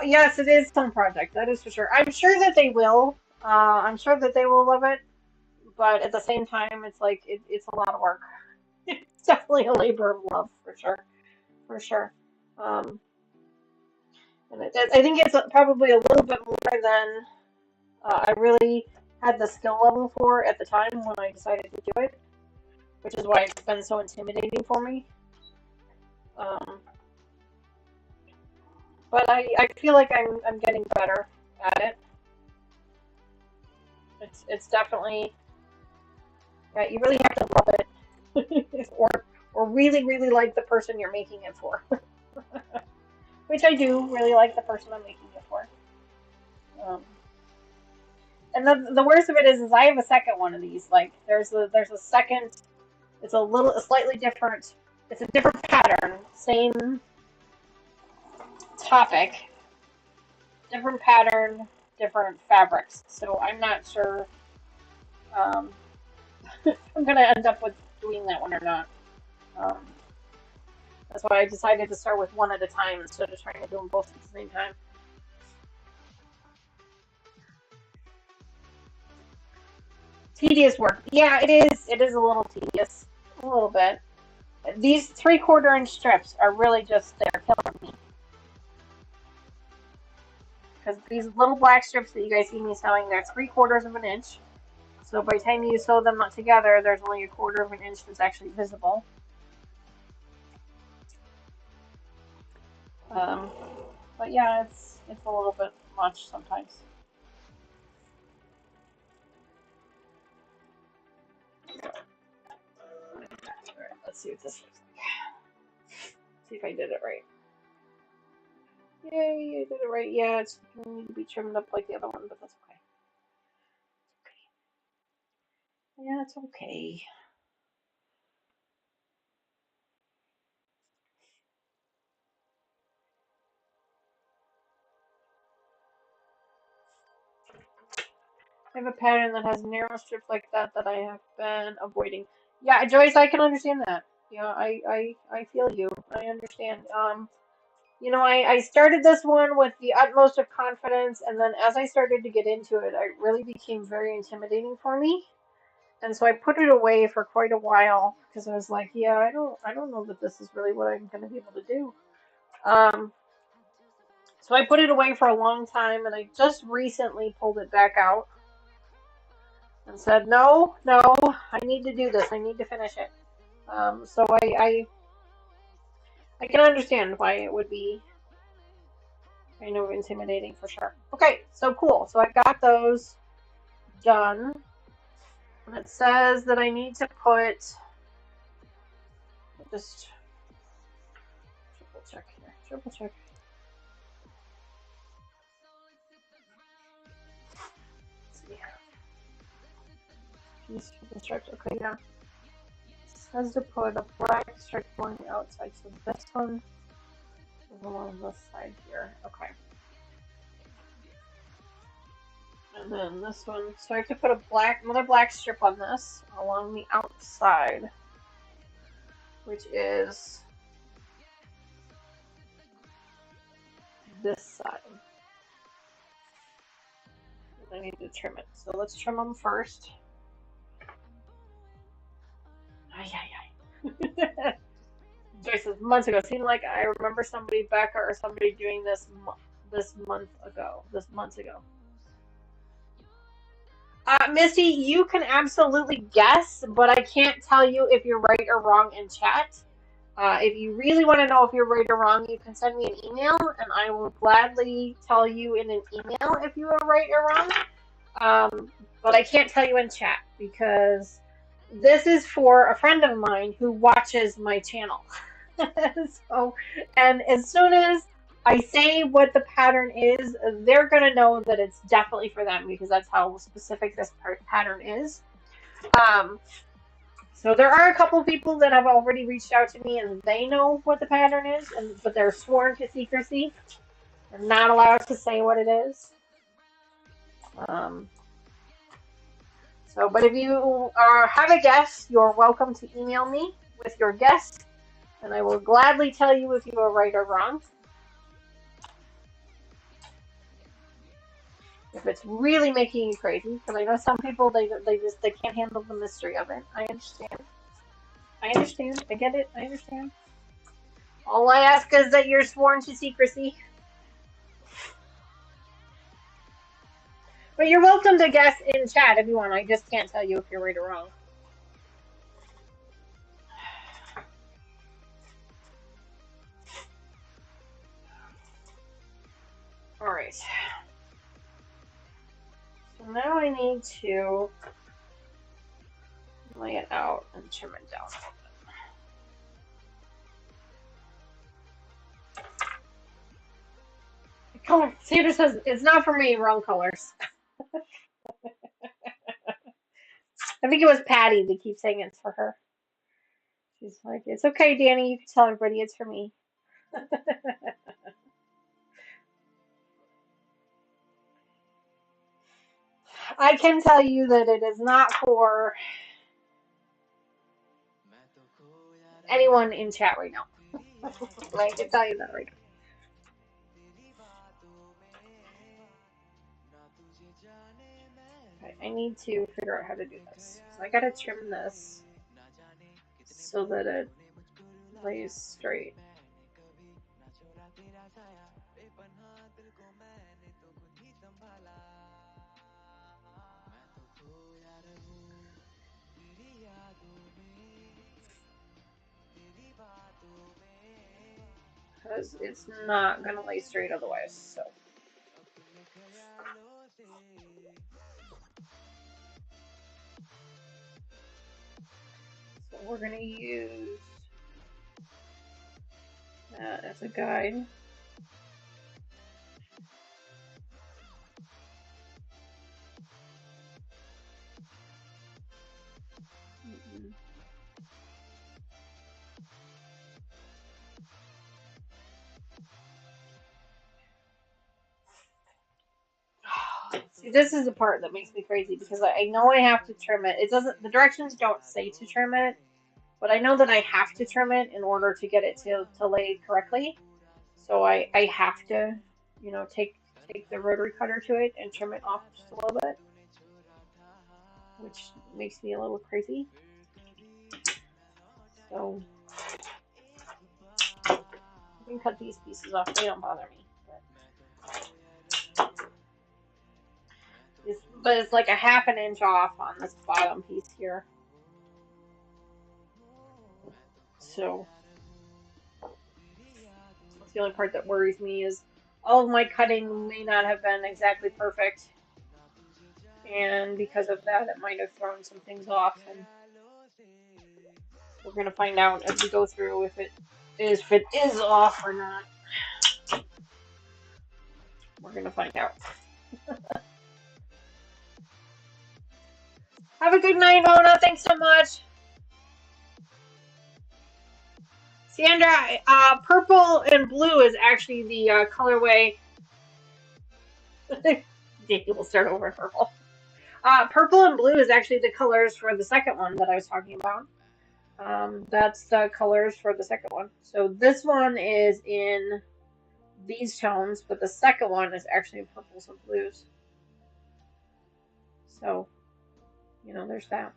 S1: Yes, it is some project. That is for sure. I'm sure that they will. I'm sure that they will love it, but at the same time, it's like it's a lot of work. It's definitely a labor of love for sure, for sure. Um, and I think it's probably a little bit more than I really had the skill level for at the time when I decided to do it, which is why it's been so intimidating for me. Um, but I feel like I'm getting better at it. It's definitely, yeah, you really have to love it, or really like the person you're making it for, which I do really like the person I'm making it for. Um, and the worst of it is I have a second one of these. Like there's a second. It's a slightly different. It's a different pattern, same topic, different pattern, different fabrics. So I'm not sure. Um, I'm gonna end up with doing that one or not. Um, that's why I decided to start with one at a time instead of trying to do them both at the same time. Tedious work. Yeah, it is. It is a little tedious. A little bit. These 3/4 inch strips are really just, they're killing me. Because these little black strips that you guys see me sewing, they're 3/4 of an inch. So by the time you sew them together, there's only 1/4 of an inch that's actually visible. Um, but yeah, it's a little bit much sometimes. Alright, let's see what this looks like. See if I did it right. Yay, I did it right. Yeah, it's going to need to be trimmed up like the other one, but that's okay. Yeah, it's okay. I have a pattern that has narrow strips like that that I have been avoiding. Yeah, Joyce, I can understand that. Yeah, I feel you. I understand. I started this one with the utmost of confidence, and then as I started to get into it, it really became very intimidating for me. And so I put it away for quite a while because I was like, yeah, I don't know that this is really what I'm going to be able to do. Um, so I put it away for a long time, and I just recently pulled it back out and said, no, no, I need to do this. I need to finish it. So I can understand why it would be kind of intimidating for sure. Okay, so cool. So I got those done. And it says that I need to put, just triple check here, triple check. Let's see. Piece for the strips. Okay, yeah. It says to put a black stripe along the outside. So this one is along this side here. Okay. And then this one. So I have to put another black strip on this along the outside, which is this side. I need to trim it. So let's trim them first. Ay, ay, ay. Joyce says months ago. Seemed like I remember somebody, Becca or somebody, doing this month ago. This months ago. Misty, you can absolutely guess, but I can't tell you if you're right or wrong in chat. If you really want to know if you're right or wrong, you can send me an email, and I will gladly tell you in an email if you are right or wrong. But I can't tell you in chat because this is for a friend of mine who watches my channel. So, and as soon as I say what the pattern is, they're gonna know that it's definitely for them because that's how specific this pattern is. Um, so there are a couple people that have already reached out to me and they know what the pattern is, but they're sworn to secrecy. They're not allowed to say what it is. Um, but if you have a guess, you're welcome to email me with your guess, and I will gladly tell you if you are right or wrong. If it's really making you crazy, because I know some people they can't handle the mystery of it. I understand. I understand. I get it. I understand. All I ask is that you're sworn to secrecy. But you're welcome to guess in chat if you want. I just can't tell you if you're right or wrong. Alright. So now I need to lay it out and trim it down a little bit. Color. Sandra says it's not for me. Wrong colors. I think it was Patty that keeps saying it's for her. She's like, it's okay, Danny. You can tell everybody it's for me. I can tell you that it is not for anyone in chat right now. I can tell you that right now. Okay, I need to figure out how to do this. So I gotta trim this so that it lays straight. Because it's not gonna lay straight otherwise, so. So we're gonna use that as a guide. See, this is the part that makes me crazy because I know I have to trim it. It doesn't, the directions don't say to trim it, but I know that I have to trim it in order to get it to lay correctly. So I have to, you know, take the rotary cutter to it and trim it off just a little bit, which makes me a little crazy. So I can cut these pieces off. They don't bother me. But it's like a half an inch off on this bottom piece here. So that's the only part that worries me is all of my cutting may not have been exactly perfect. And because of that, it might have thrown some things off. And we're going to find out as we go through if it is off or not. We're going to find out. Have a good night, Mona. Thanks so much. Sandra, purple and blue is actually the colorway. We'll start over purple. Purple and blue is actually the colors for the second one that I was talking about. That's the colors for the second one. So this one is in these tones, but the second one is actually in purples and blues. So, you know, there's that.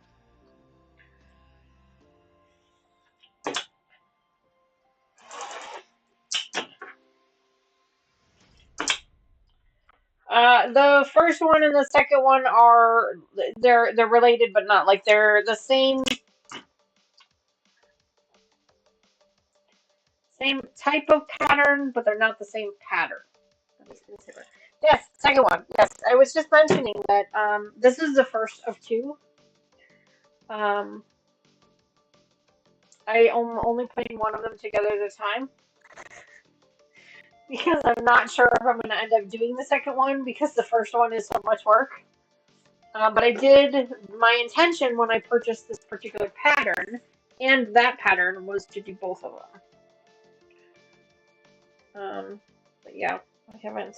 S1: The first one and the second one are they're related, but not like they're the same type of pattern, but they're not the same pattern. Yes, second one. Yes, I was just mentioning that this is the first of two. I am only putting one of them together at a time because I'm not sure if I'm going to end up doing the second one because the first one is so much work. But I did, my intention when I purchased this particular pattern and that pattern was to do both of them. But yeah, I haven't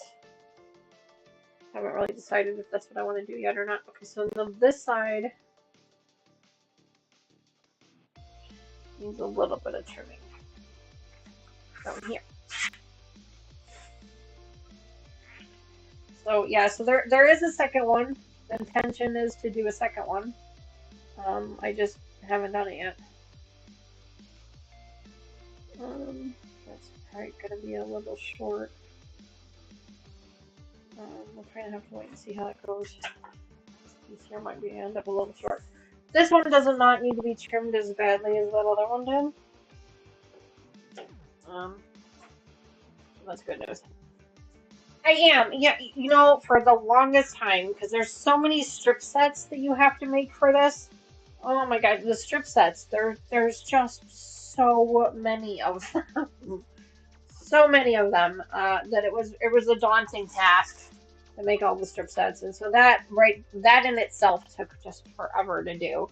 S1: really decided if that's what I want to do yet or not. Okay, so this side needs a little bit of trimming down here. So yeah, so there is a second one. The intention is to do a second one. I just haven't done it yet. That's probably gonna be a little short. We'll kind of have to wait and see how it goes. This here might be end up a little short. This one does not need to be trimmed as badly as that other one did. So that's good news. I am, yeah. You know, for the longest time, because there's so many strip sets that you have to make for this. Oh my god, the strip sets. There's just so many of them. So many of them that it was a daunting task to make all the strip sets, and so that in itself took just forever to do.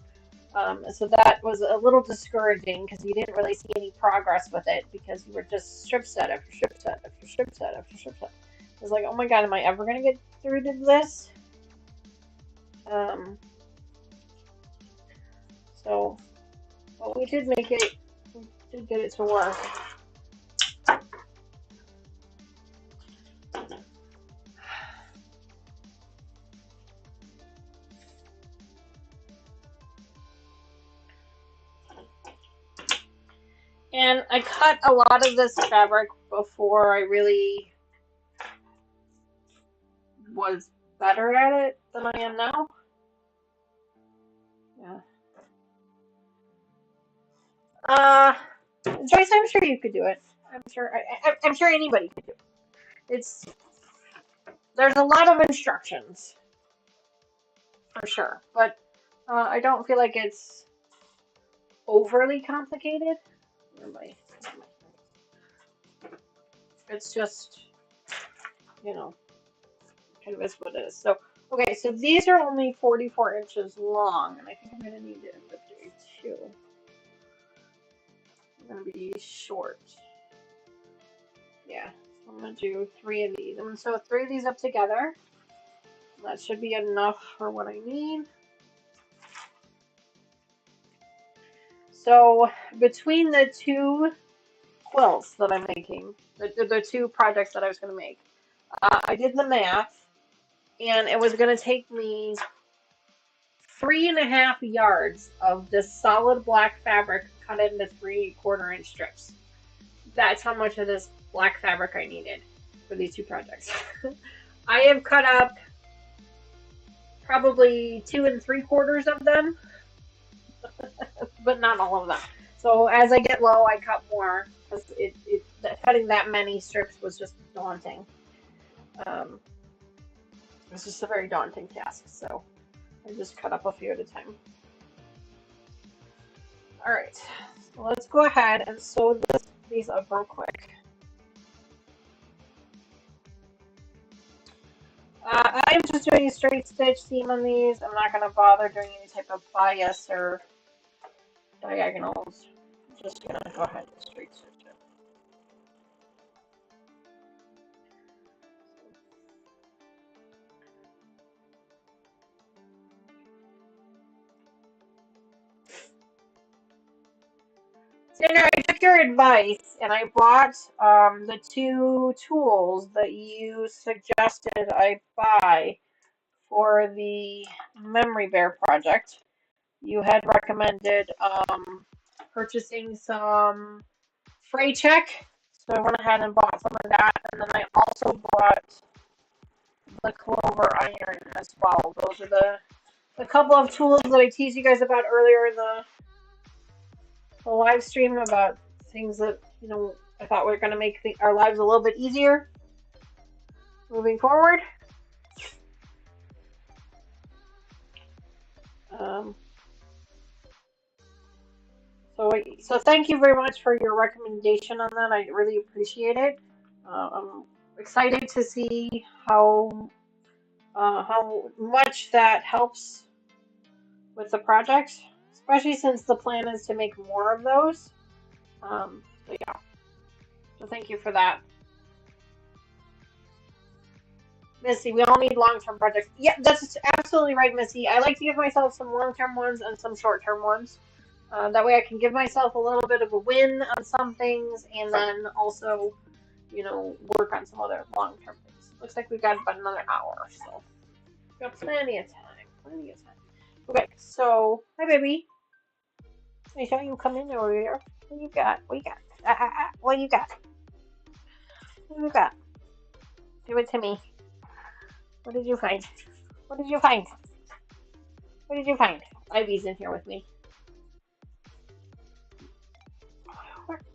S1: So that was a little discouraging because you didn't really see any progress with it because you were just strip set after strip set after strip set after strip set. I was like, oh my god, am I ever gonna get through to this? So, well, we did make it to get it to work. And I cut a lot of this fabric before I really was better at it than I am now. Yeah. Joyce, I'm sure you could do it. I'm sure anybody could do it. There's a lot of instructions for sure, but I don't feel like it's overly complicated. It's just, you know, kind of is what it is. So, okay, so these are only 44 inches long, and I think I'm going to need to end up doing two. I'm going to be short. Yeah, so I'm going to do 3 of these. I'm going to sew 3 of these up together. That should be enough for what I need. So between the 2 quilts that I'm making, the 2 projects that I was going to make, I did the math, and it was going to take me 3.5 yards of this solid black fabric cut into 3/4 inch strips. That's how much of this black fabric I needed for these 2 projects. I have cut up probably 2 3/4 of them, but not all of them. So as I get low, I cut more because cutting that many strips was just daunting. It was just a very daunting task. So I just cut up a few at a time. All right, so let's go ahead and sew these up real quick. I'm just doing a straight stitch seam on these. I'm not going to bother doing any type of bias or diagonals. I'm just going to go ahead and straight stitch it. Sandra, I took your advice and I bought the 2 tools that you suggested I buy for the Memory Bear project. You had recommended purchasing some fray check, so I went ahead and bought some of that, and then I also bought the clover iron as well. Those are the couple of tools that I teased you guys about earlier in the live stream about things that, you know, I thought were going to make our lives a little bit easier moving forward. So thank you very much for your recommendation on that. I really appreciate it. I'm excited to see how much that helps with the project, especially since the plan is to make more of those. So yeah, so thank you for that. Missy, we all need long-term projects. Yeah, that's absolutely right, Missy. I like to give myself some long-term ones and some short-term ones. That way I can give myself a little bit of a win on some things and then also, you know, work on some other long-term things. Looks like we've got about another hour, so we've got plenty of time. Plenty of time. Okay, so, hi, baby. I saw you come in over here. What you got? What you got? What you got? What you got? Give it to me. What did you find? What did you find? What did you find? Ivy's in here with me.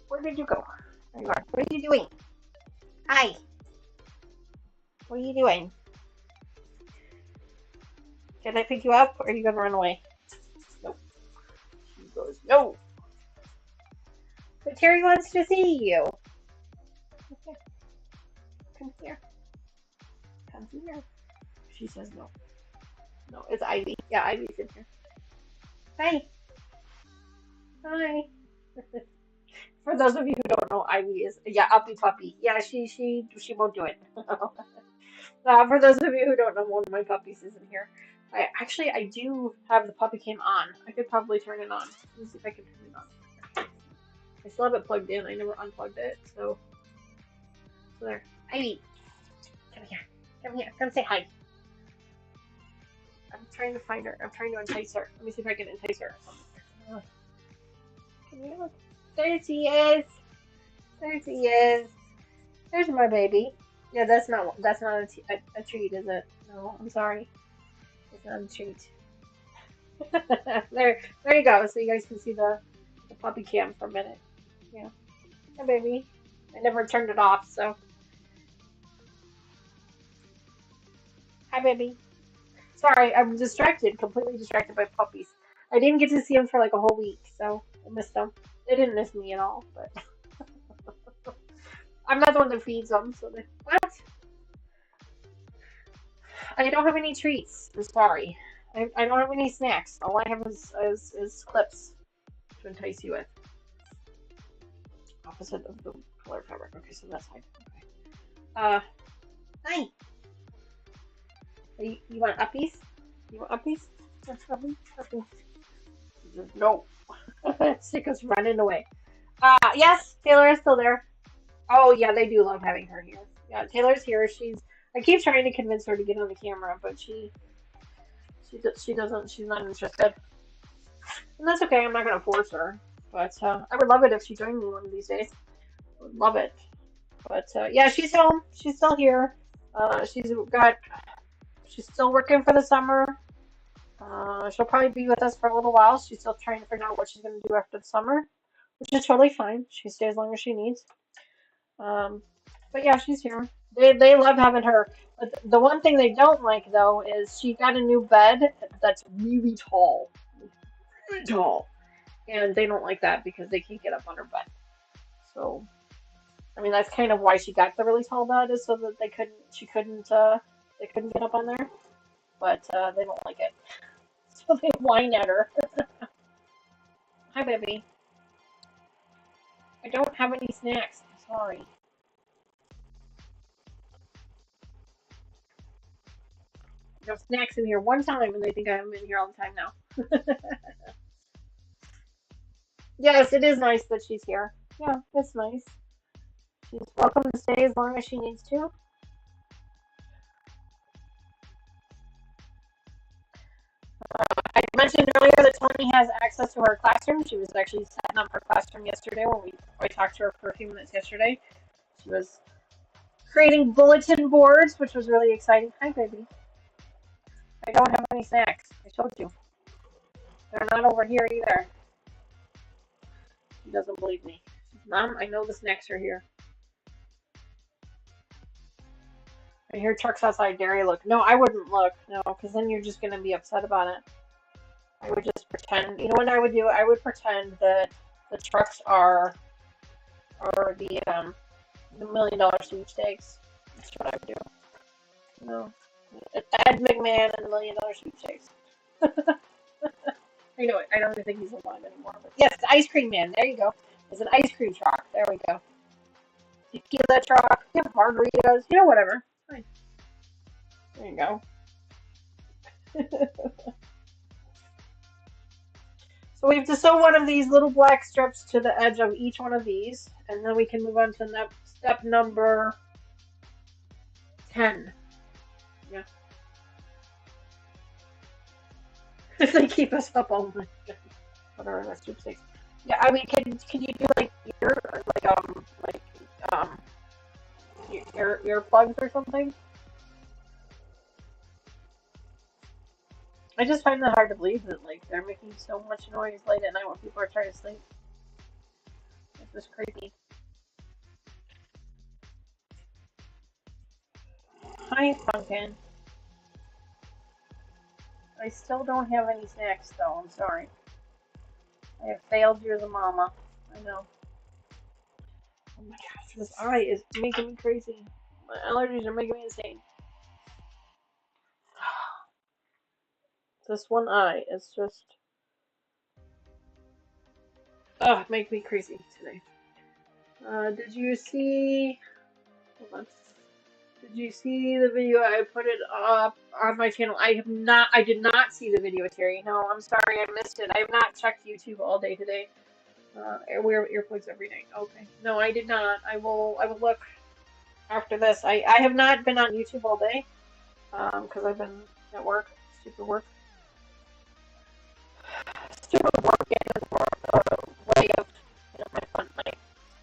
S1: Where did you go? There you are. What are you doing? Hi. What are you doing? Can I pick you up or are you going to run away? Nope. She goes, no. But Terry wants to see you. Come here. Come here. She says no. No, it's Ivy. Yeah, Ivy's in here. Hi. Hi. For those of you who don't know, Ivy is Uppy Puppy. Yeah, she won't do it. For those of you who don't know, one of my puppies is in here. I do have the puppy cam on. I could probably turn it on. Let me see if I can turn it on. I still have it plugged in. I never unplugged it, so there. Ivy, come here. Come here. Come say hi. I'm trying to find her. I'm trying to entice her. Let me see if I can entice her. Can you look? There she is. There she is. There's my baby. Yeah, that's not a treat, is it? No, I'm sorry. It's not a treat. There you go. So you guys can see the puppy cam for a minute. Yeah. Hi, baby. I never turned it off, so hi, baby. Sorry, I'm distracted, completely distracted by puppies. I didn't get to see them for like a whole week, so I missed them. They didn't miss me at all, but I'm not the one that feeds them, so they what? I don't have any treats. I'm sorry. I don't have any snacks. All I have is clips to entice you with. Opposite of the color fabric. Okay, so that's fine. Okay. Hi. You want uppies? You want uppies? Uppies. No. Sicko's running away. Yes, Taylor is still there. Oh yeah, they do love having her here. Yeah, Taylor's here. I keep trying to convince her to get on the camera, but she doesn't. She's not interested, and that's okay. I'm not gonna force her. But I would love it if she joined me one of these days. I would love it. But yeah, she's home. She's still here. She's got. She's still working for the summer. She'll probably be with us for a little while. She's still trying to figure out what she's gonna do after the summer, which is totally fine. She stays as long as she needs. Um, but yeah, she's here. They love having her. But the one thing they don't like though is she got a new bed that's really tall, really tall, and they don't like that because they can't get up on her bed. So I mean that's kind of why she got the really tall bed is so that they couldn't get up on there. But they don't like it, so they whine at her. Hi, baby. I don't have any snacks. I'm sorry. I have snacks in here one time, and they think I'm in here all the time now. Yes, it is nice that she's here. Yeah, it's nice. She's welcome to stay as long as she needs to. I mentioned earlier that Tony has access to her classroom. She was actually setting up her classroom yesterday when I talked to her for a few minutes yesterday. She was creating bulletin boards, which was really exciting. Hi, baby. I don't have any snacks. I told you. They're not over here either. She doesn't believe me. Mom, I know the snacks are here. I hear trucks outside. Dare you look? No, I wouldn't look. No, because then you're just gonna be upset about it. I would just pretend. You know what I would do? I would pretend that the trucks are the $1 million sweepstakes. That's what I would do. No, Ed McMahon and $1 million sweepstakes. I know it. I don't even think he's alive anymore. But yes, the ice cream man. There you go. It's an ice cream truck. There we go. Tequila truck. You have margaritas. You know, whatever. Fine. There you go. So we have to sew one of these little black strips to the edge of each one of these, and then we can move on to step number 10. Yeah. They keep us up all night. What are our sweepstakes? Yeah, I mean, can you do like um earplugs or something? I just find that hard to believe that like they're making so much noise late at night when people are trying to sleep. It's just creepy. Hi, Pumpkin. I still don't have any snacks though. I'm sorry. I have failed you as a mama. I know. Oh my gosh, this eye is making me crazy. My allergies are making me insane. This one eye is just make me crazy today. Did you see? Hold on. Did you see the video? I put it up on my channel. I have not. I did not see the video, Terry. No, I'm sorry, I missed it. I have not checked YouTube all day today. I wear earplugs every night. Okay. No, I did not. I will look after this. I have not been on YouTube all day, because I've been at work. Stupid work. Stupid work and way of, my fun, my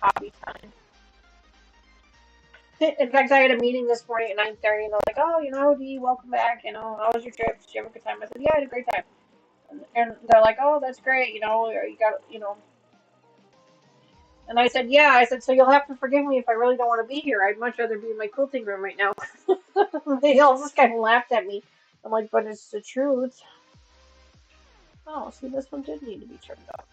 S1: hobby time. In fact, I had a meeting this morning at 9:30, and they're like, "Oh, Dee, welcome back. How was your trip? Did you have a good time?" I said, "Yeah, I had a great time." And they're like, "Oh, that's great. You got. And I said, "Yeah." I said, "So you'll have to forgive me if I really don't want to be here. I'd much rather be in my quilting room right now." They all just kind of laughed at me. I'm like, "But it's the truth." Oh, see, this one did need to be turned up.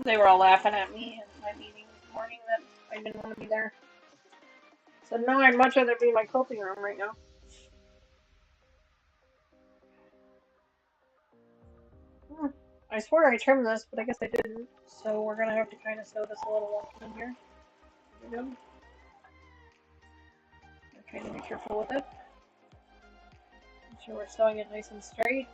S1: They were all laughing at me in my meeting this morning that I didn't want to be there. So no, I'd much rather be in my quilting room right now. Hmm. I swear I trimmed this, but I guess I didn't. So we're gonna have to kind of sew this a little in here. There we go. Kind of be careful with it. Make sure we're sewing it nice and straight.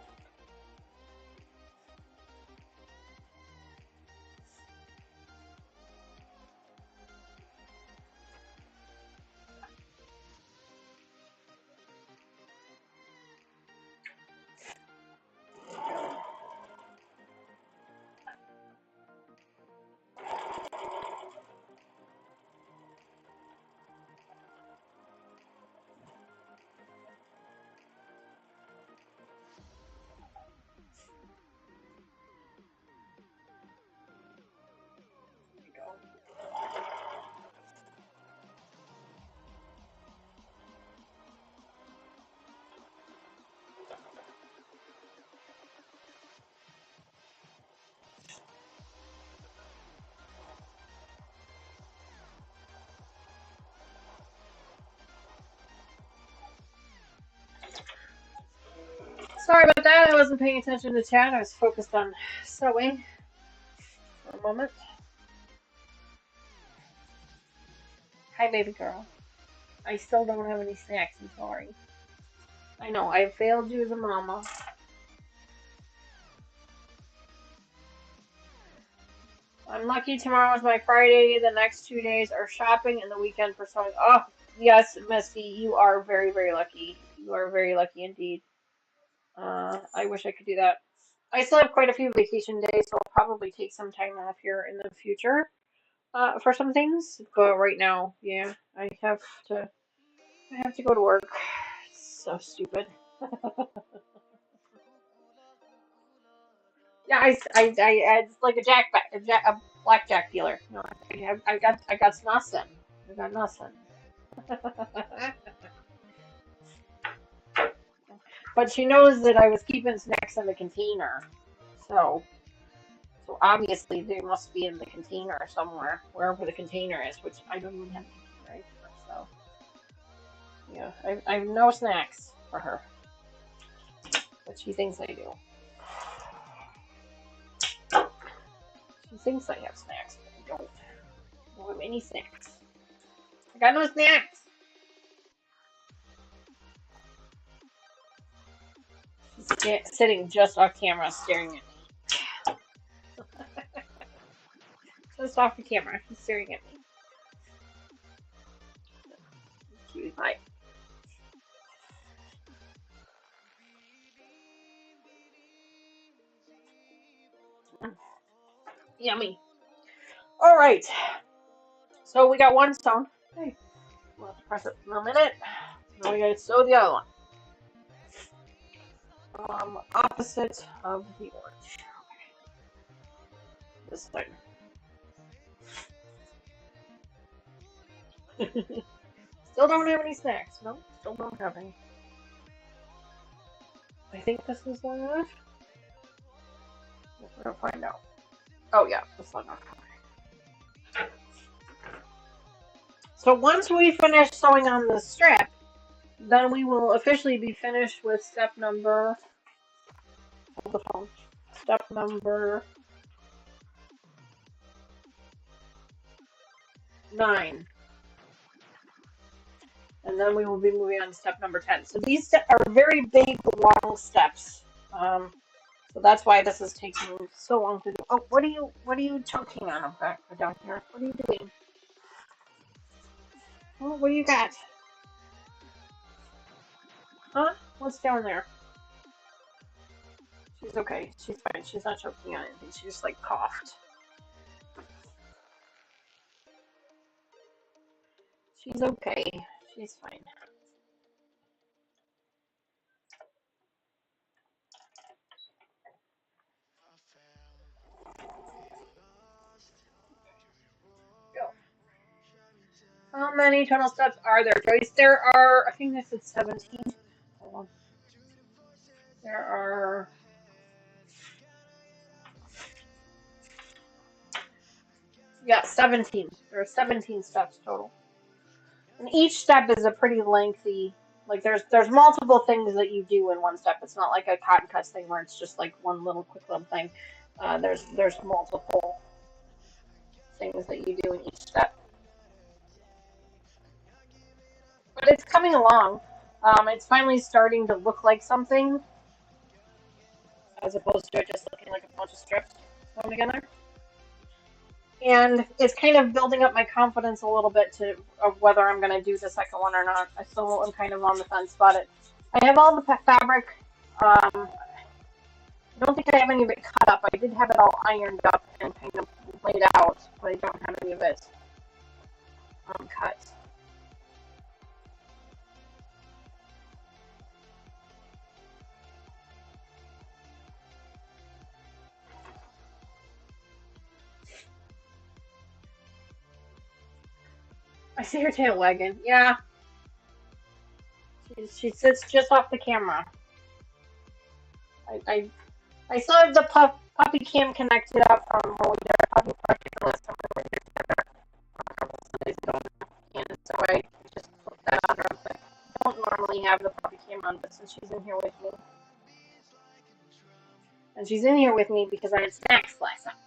S1: There we go. Sorry about that. I wasn't paying attention to chat. I was focused on sewing for a moment. Hi, baby girl. I still don't have any snacks. I'm sorry. I know I failed you as a mama. I'm lucky tomorrow is my Friday. The next 2 days are shopping and the weekend for sewing. Oh, yes, Misty, you are very, very lucky. You are very lucky indeed. I wish I could do that. I still have quite a few vacation days, so I'll probably take some time off here in the future for some things. But right now, yeah, to. I have to go to work. It's so stupid. Yeah, it's like a blackjack dealer. No, I got nothing. I got nothing. But she knows that I was keeping snacks in the container. So, so obviously they must be in the container somewhere, wherever the container is, which I don't even have a container anymore. So, yeah, I have no snacks for her, but she thinks I do. She thinks I have snacks, but I don't. I don't have any snacks. I got no snacks. She's sitting just off camera, staring at me. Just off the camera, she's staring at me. Cute pie. Yummy. All right. So we got one stone. Okay. We'll have to press it in a minute. Now we gotta sew the other one. Opposite of the orange. This side. Still don't have any snacks. No, still don't have any. I think this is long enough. We're gonna find out. Oh yeah, this is long enough. So once we finish sewing on the strip, then we will officially be finished with step number, hold the phone, step number 9. And then we will be moving on to step number 10. So these are very big, long steps. So that's why this is taking so long to do. Oh, what are you choking on back down here? What are you doing? Oh, what do you got? Huh? What's down there? She's okay. She's fine. She's not choking on anything. She just like coughed. She's okay. She's fine. Go. How many total steps are there, Joyce? There are, I think this is 17. Hold on. There are, yeah, 17. There are 17 steps total. And each step is a pretty lengthy, like there's multiple things that you do in one step. It's not like a cotton cuts thing where it's just like one little quick little thing. There's multiple things that you do in each step. But it's coming along. It's finally starting to look like something as opposed to it just looking like a bunch of strips thrown together. And it's kind of building up my confidence a little bit of whether I'm going to do the second one or not. I still am kind of on the fence about it. I have all the fabric. I don't think I have any of it cut up. I did have it all ironed up and kind of laid out, but I don't have any of it cut. I see her tail wagging. Yeah, she sits just off the camera. I still have the puppy cam connected up from when we did our puppy project last time we were together a couple Sundays ago. And so I just put that on real quick. I don't normally have the puppy cam on, but since she's in here with me. And she's in here with me because I had snacks last night.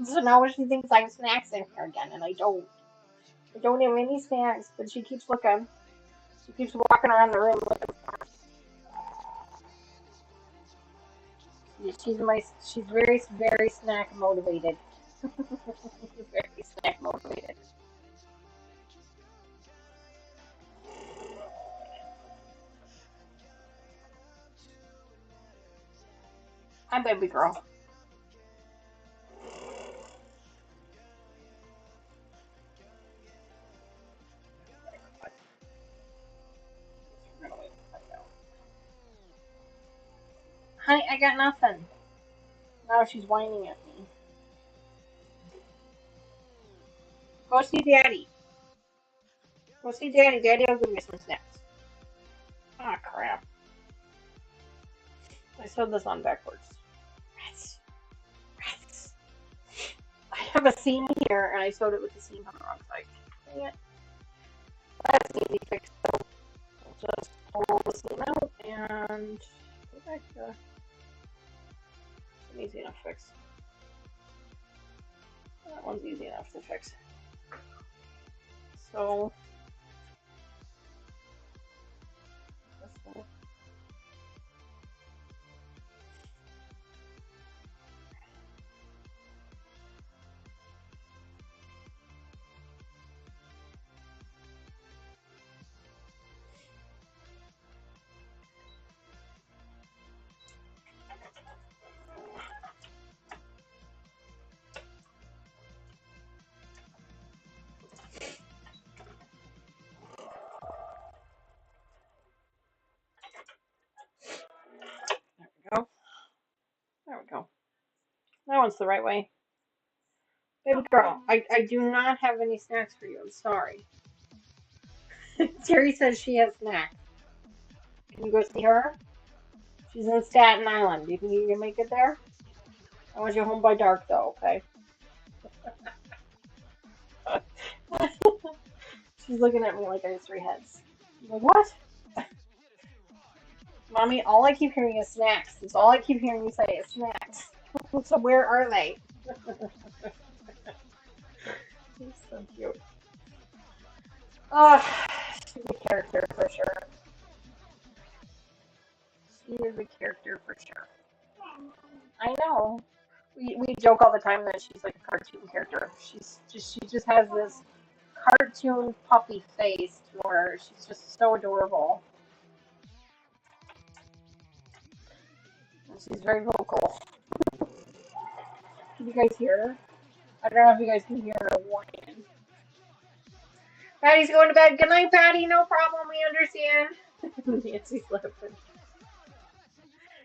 S1: So now she thinks I have snacks in here again, and I don't. I don't have any snacks, but she keeps looking. She keeps walking around the room looking for them. She's very snack motivated. Very snack motivated. Hi, baby girl. Honey, I got nothing. Now she's whining at me. Go see Daddy. Go see Daddy. Daddy will give you some snacks. Ah, crap. I sewed this on backwards. Rats. Rats. I have a seam here, and I sewed it with the seam on the wrong side. Dang it. That's an easy fix, though. I'll just pull the seam out and go back to... It's an easy enough fix. That one's easy enough to fix. So... this one. There we go. There we go. That one's the right way. Baby girl, I do not have any snacks for you. I'm sorry. Terry says she has snacks. Can you go see her? She's in Staten Island. Do you think you can make it there? I want you home by dark, though, okay? She's looking at me like I have three heads. I'm like, what? Mommy, all I keep hearing is snacks. That's all I keep hearing you say is snacks. So where are they? She's so cute. Oh, she's a character for sure. She is a character for sure. I know. We joke all the time that she's like a cartoon character. She just has this cartoon puppy face where she's just so adorable. And she's very vocal. Can you guys hear her? I don't know if you guys can hear her whining. Patty's going to bed. Good night, Patty. No problem. We understand. Nancy's laughing.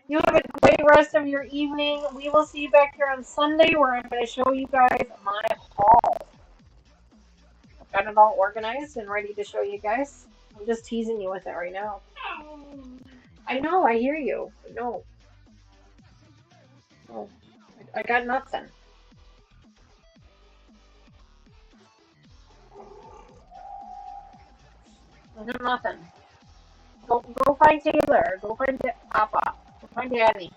S1: You have a great rest of your evening. We will see you back here on Sunday where I'm going to show you guys my haul. I've got it all organized and ready to show you guys. I'm just teasing you with it right now. I know, I hear you. No, no, I got nothing. I got nothing. Go find Taylor. Go find Papa. Go find Daddy.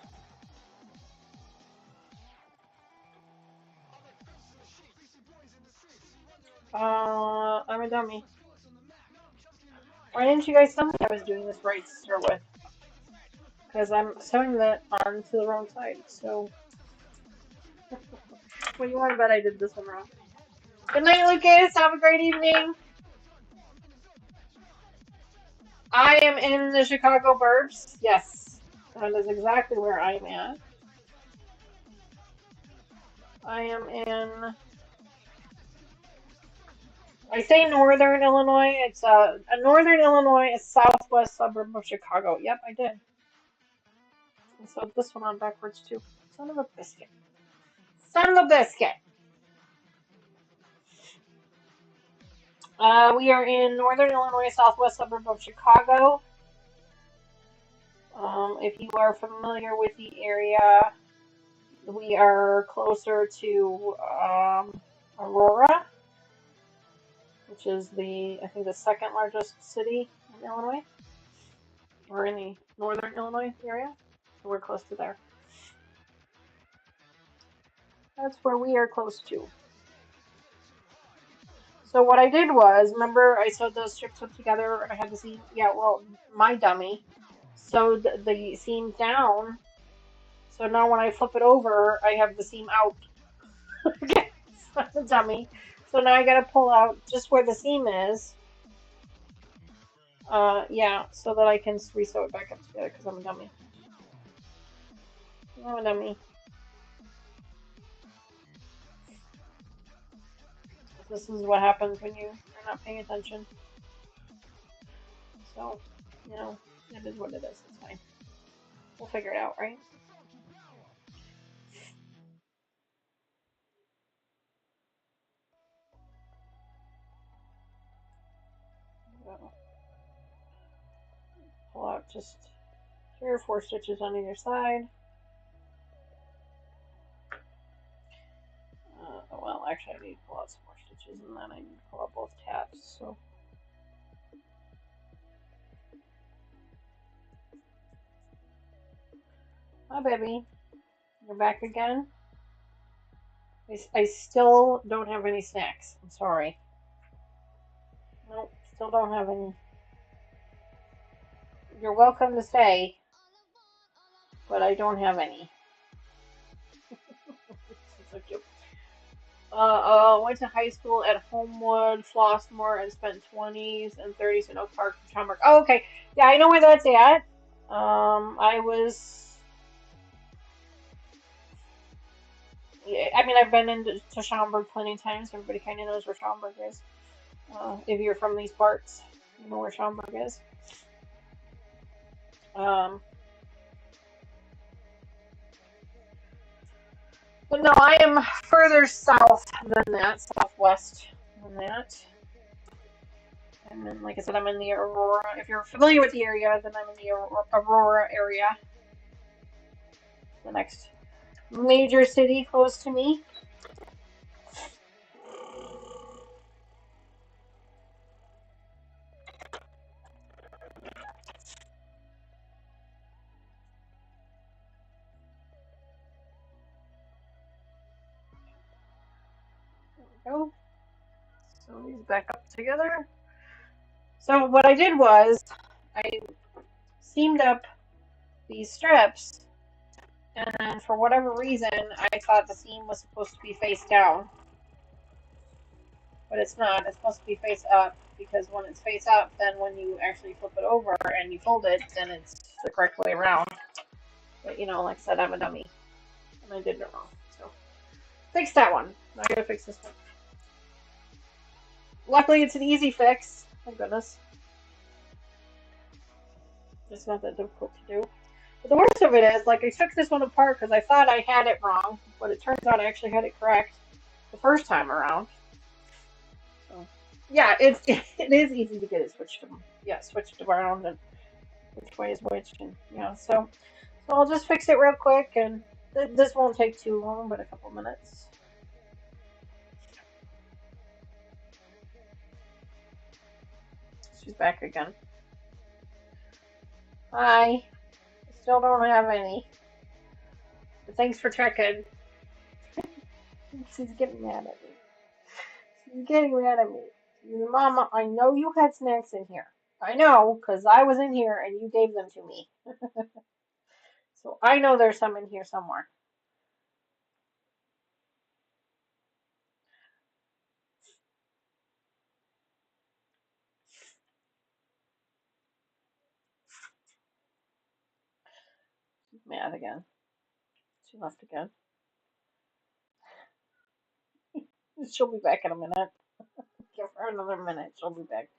S1: I'm a dummy. Why didn't you guys tell me I was doing this right to start with? Because I'm sewing that onto the wrong side. So, what do you want to bet I did this one wrong? Good night, Lucas. Have a great evening. I am in the Chicago burbs. Yes, that is exactly where I'm at. I am in. I say northern Illinois. It's a northern Illinois, a southwest suburb of Chicago. Yep, I did. And so this one on backwards too. Son of a biscuit. Son of a biscuit. We are in northern Illinois, southwest suburb of Chicago. If you are familiar with the area, we are closer to Aurora, which is I think the second largest city in Illinois, or in the northern Illinois area. So we're close to there. That's where we are close to. So what I did was, remember I sewed those strips up together and I had the seam, yeah, well, my dummy sewed the seam down. So now when I flip it over, I have the seam out. Okay, so the dummy. So now I gotta pull out just where the seam is. Yeah, so that I can re-sew it back up together because I'm a dummy. I'm a dummy. This is what happens when you're not paying attention. So, you know, it is what it is. It's fine. We'll figure it out, right? Pull out just 3 or 4 stitches on either side. Well, actually, I need to pull out some more stitches, and then I need to pull out both tabs. So. Hi, baby. You're back again? I still don't have any snacks. I'm sorry. Nope, still don't have any. You're welcome to stay, but I don't have any. So cute. Went to high school at Homewood, Flossmoor, and spent 20s and 30s in Oak Park, Schaumburg. Oh, okay. Yeah, I know where that's at. I was. Yeah, I mean, I've been into Schaumburg plenty of times. Everybody kind of knows where Schaumburg is. If you're from these parts, you know where Schaumburg is. Um, but no, I am further south than that, southwest than that. And then, like I said, I'm in the Aurora. If you're familiar with the area, then I'm in the Aurora area. The next major city close to me. Go. So these back up together. So what I did was I seamed up these strips, and then for whatever reason I thought the seam was supposed to be face down, but it's not. It's supposed to be face up because when it's face up, then when you actually flip it over and you fold it, then it's the correct way around. But you know, like I said, I'm a dummy and I did it wrong. So fix that one. Now I gotta fix this one. Luckily, it's an easy fix. Thank goodness. It's not that difficult to do. But the worst of it is, like, I took this one apart because I thought I had it wrong, but it turns out I actually had it correct the first time around. So, yeah, it is easy to get it switched around and which way is which, and so I'll just fix it real quick, and this won't take too long, but a couple minutes. She's back again. Hi. Still don't have any. But thanks for checking. She's getting mad at me. She's getting mad at me. Mama, I know you had snacks in here. I know, because I was in here and you gave them to me. So I know there's some in here somewhere. She's mad again. She left again. She'll be back in a minute. Give her another minute. She'll be back.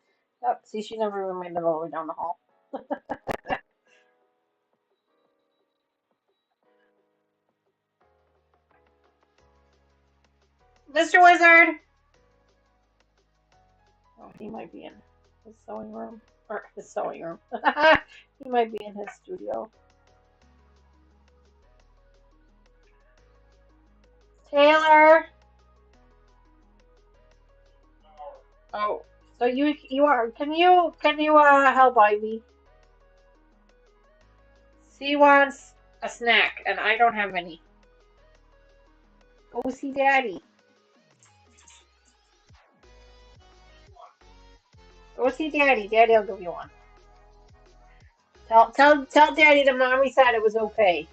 S1: Oh, see, she never even made it all the way down the hall. Mr. Wizard! Oh, he might be in his sewing room. Or his sewing room. He might be in his studio. Taylor! Oh, so you are can you help Ivy? She wants a snack and I don't have any. Go see Daddy. Go see Daddy. Daddy'll give you one. Tell Daddy that Mommy said it was okay.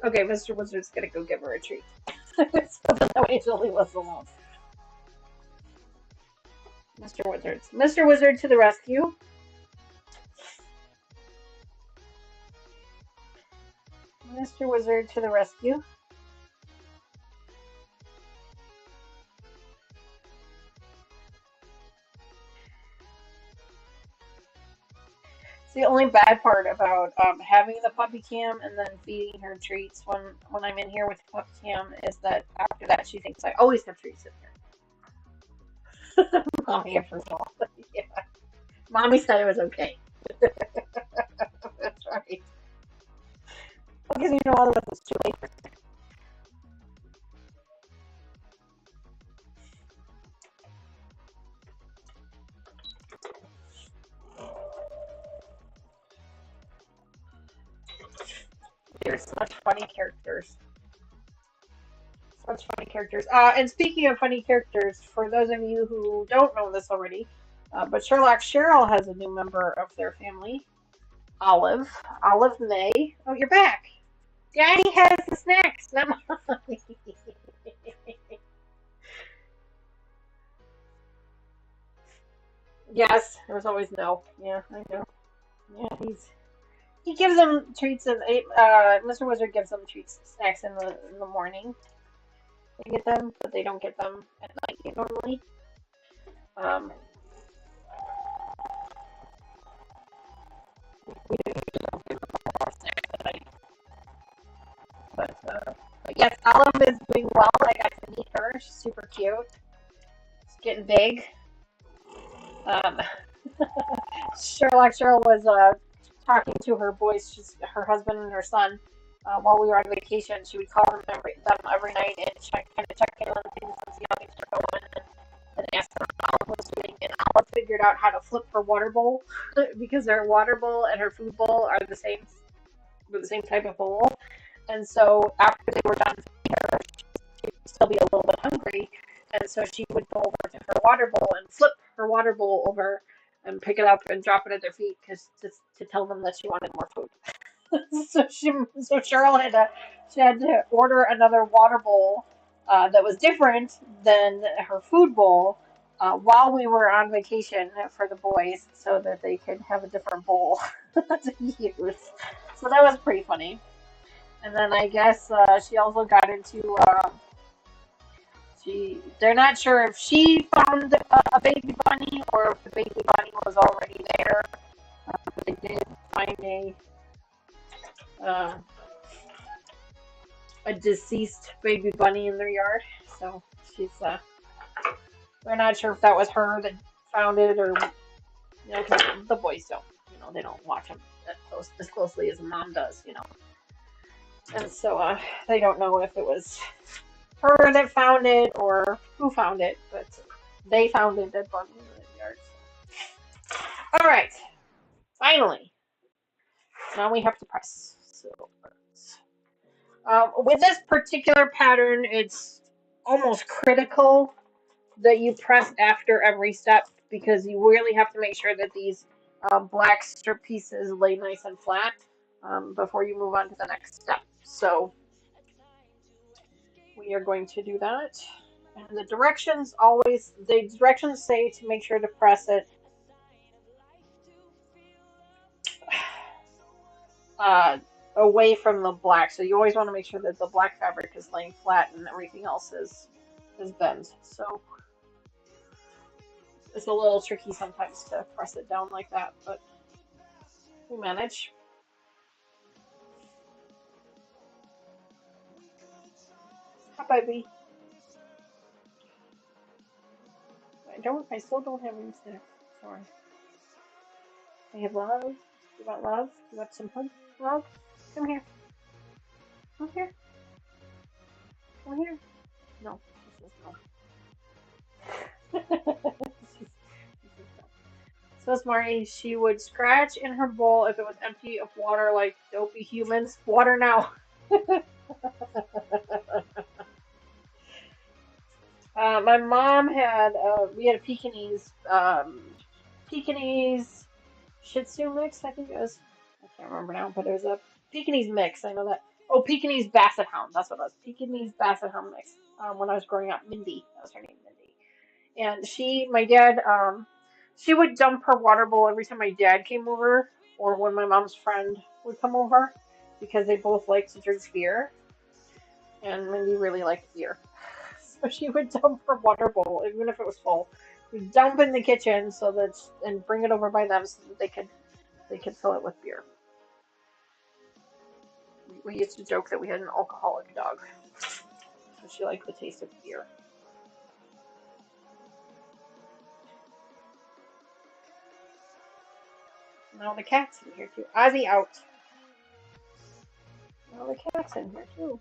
S1: Okay, Mr. Wizard's gonna go give her a treat. So that way she'll leave us alone. Mr. Wizard to the rescue. Mr. Wizard to the rescue. It's the only bad part about having the puppy cam and then feeding her treats when I'm in here with the puppy cam is that after that she thinks I always have treats in here. Mommy approved all. Yeah. Mommy said it was okay. That's right. Because you know otherwise it's too late. There's such funny characters. Such funny characters. And speaking of funny characters, for those of you who don't know this already, but Sherlock Cheryl has a new member of their family, Olive. Olive May. Oh, you're back. Daddy has the snacks, not mommy. Yes, there was always no. Yeah, I know. Yeah, he gives them treats and Mr. Wizard gives them treats, snacks in the morning. They get them, but they don't get them at night normally. Um, we don't give them all snacks at night. But yes, Olive is doing well. I got to meet her. She's super cute. She's getting big. Um, Sherlock Cheryl was talking to her boys, her husband and her son, while we were on vacation. She would call them every night and kind of check in on things and see how things are going, and ask them how Olive was doing. And Olive figured out how to flip her water bowl because her water bowl and her food bowl are the same. with the same type of bowl. And so after they were done feeding her, she'd still be a little bit hungry. And so she would go over to her water bowl and flip her water bowl over and pick it up and drop it at their feet to tell them that she wanted more food. So Cheryl had to order another water bowl that was different than her food bowl while we were on vacation for the boys, so that they could have a different bowl to use. So that was pretty funny. And then I guess she also got into they're not sure if she found a baby bunny or if the baby bunny was already there. But they did find uh, a deceased baby bunny in their yard. So she's we're not sure if that was her that found it, or because the boys don't, they don't watch them as closely as mom does, and so they don't know if it was her that found it or who found it, but they found a dead bunny in the yard. So. All right, finally, now we have to press. So. With this particular pattern, it's almost critical that you press after every step, because you really have to make sure that these black strip pieces lay nice and flat before you move on to the next step. So we are going to do that. And the directions say to make sure to press it away from the black. So you always want to make sure that the black fabric is laying flat and everything else is bent. So it's a little tricky sometimes to press it down like that, but we manage. Hi, baby. I still don't have any snacks. Sorry. I have love. You want love? You want some hug? Love? Come here. Come here. Come here. No. This is no. So Smarty, she would scratch in her bowl if it was empty of water, like dopey humans. Water now. My mom had we had a Pekingese Shih Tzu mix. I think it was. I can't remember now, but it was a Pekingese mix. I know that. Oh, Pekingese Basset Hound. That's what it was. Pekingese Basset Hound mix. When I was growing up, Mindy. That was her name, Mindy. And my dad, she would dump her water bowl every time my dad came over, or when my mom's friend would come over, because they both liked to drink beer, and Mindy really liked beer. So she would dump her water bowl, even if it was full. We'd dump in the kitchen and bring it over by them so that they could fill it with beer. We used to joke that we had an alcoholic dog, so she liked the taste of beer. Now the cat's in here too. Ozzy out. Now the cat's in here too.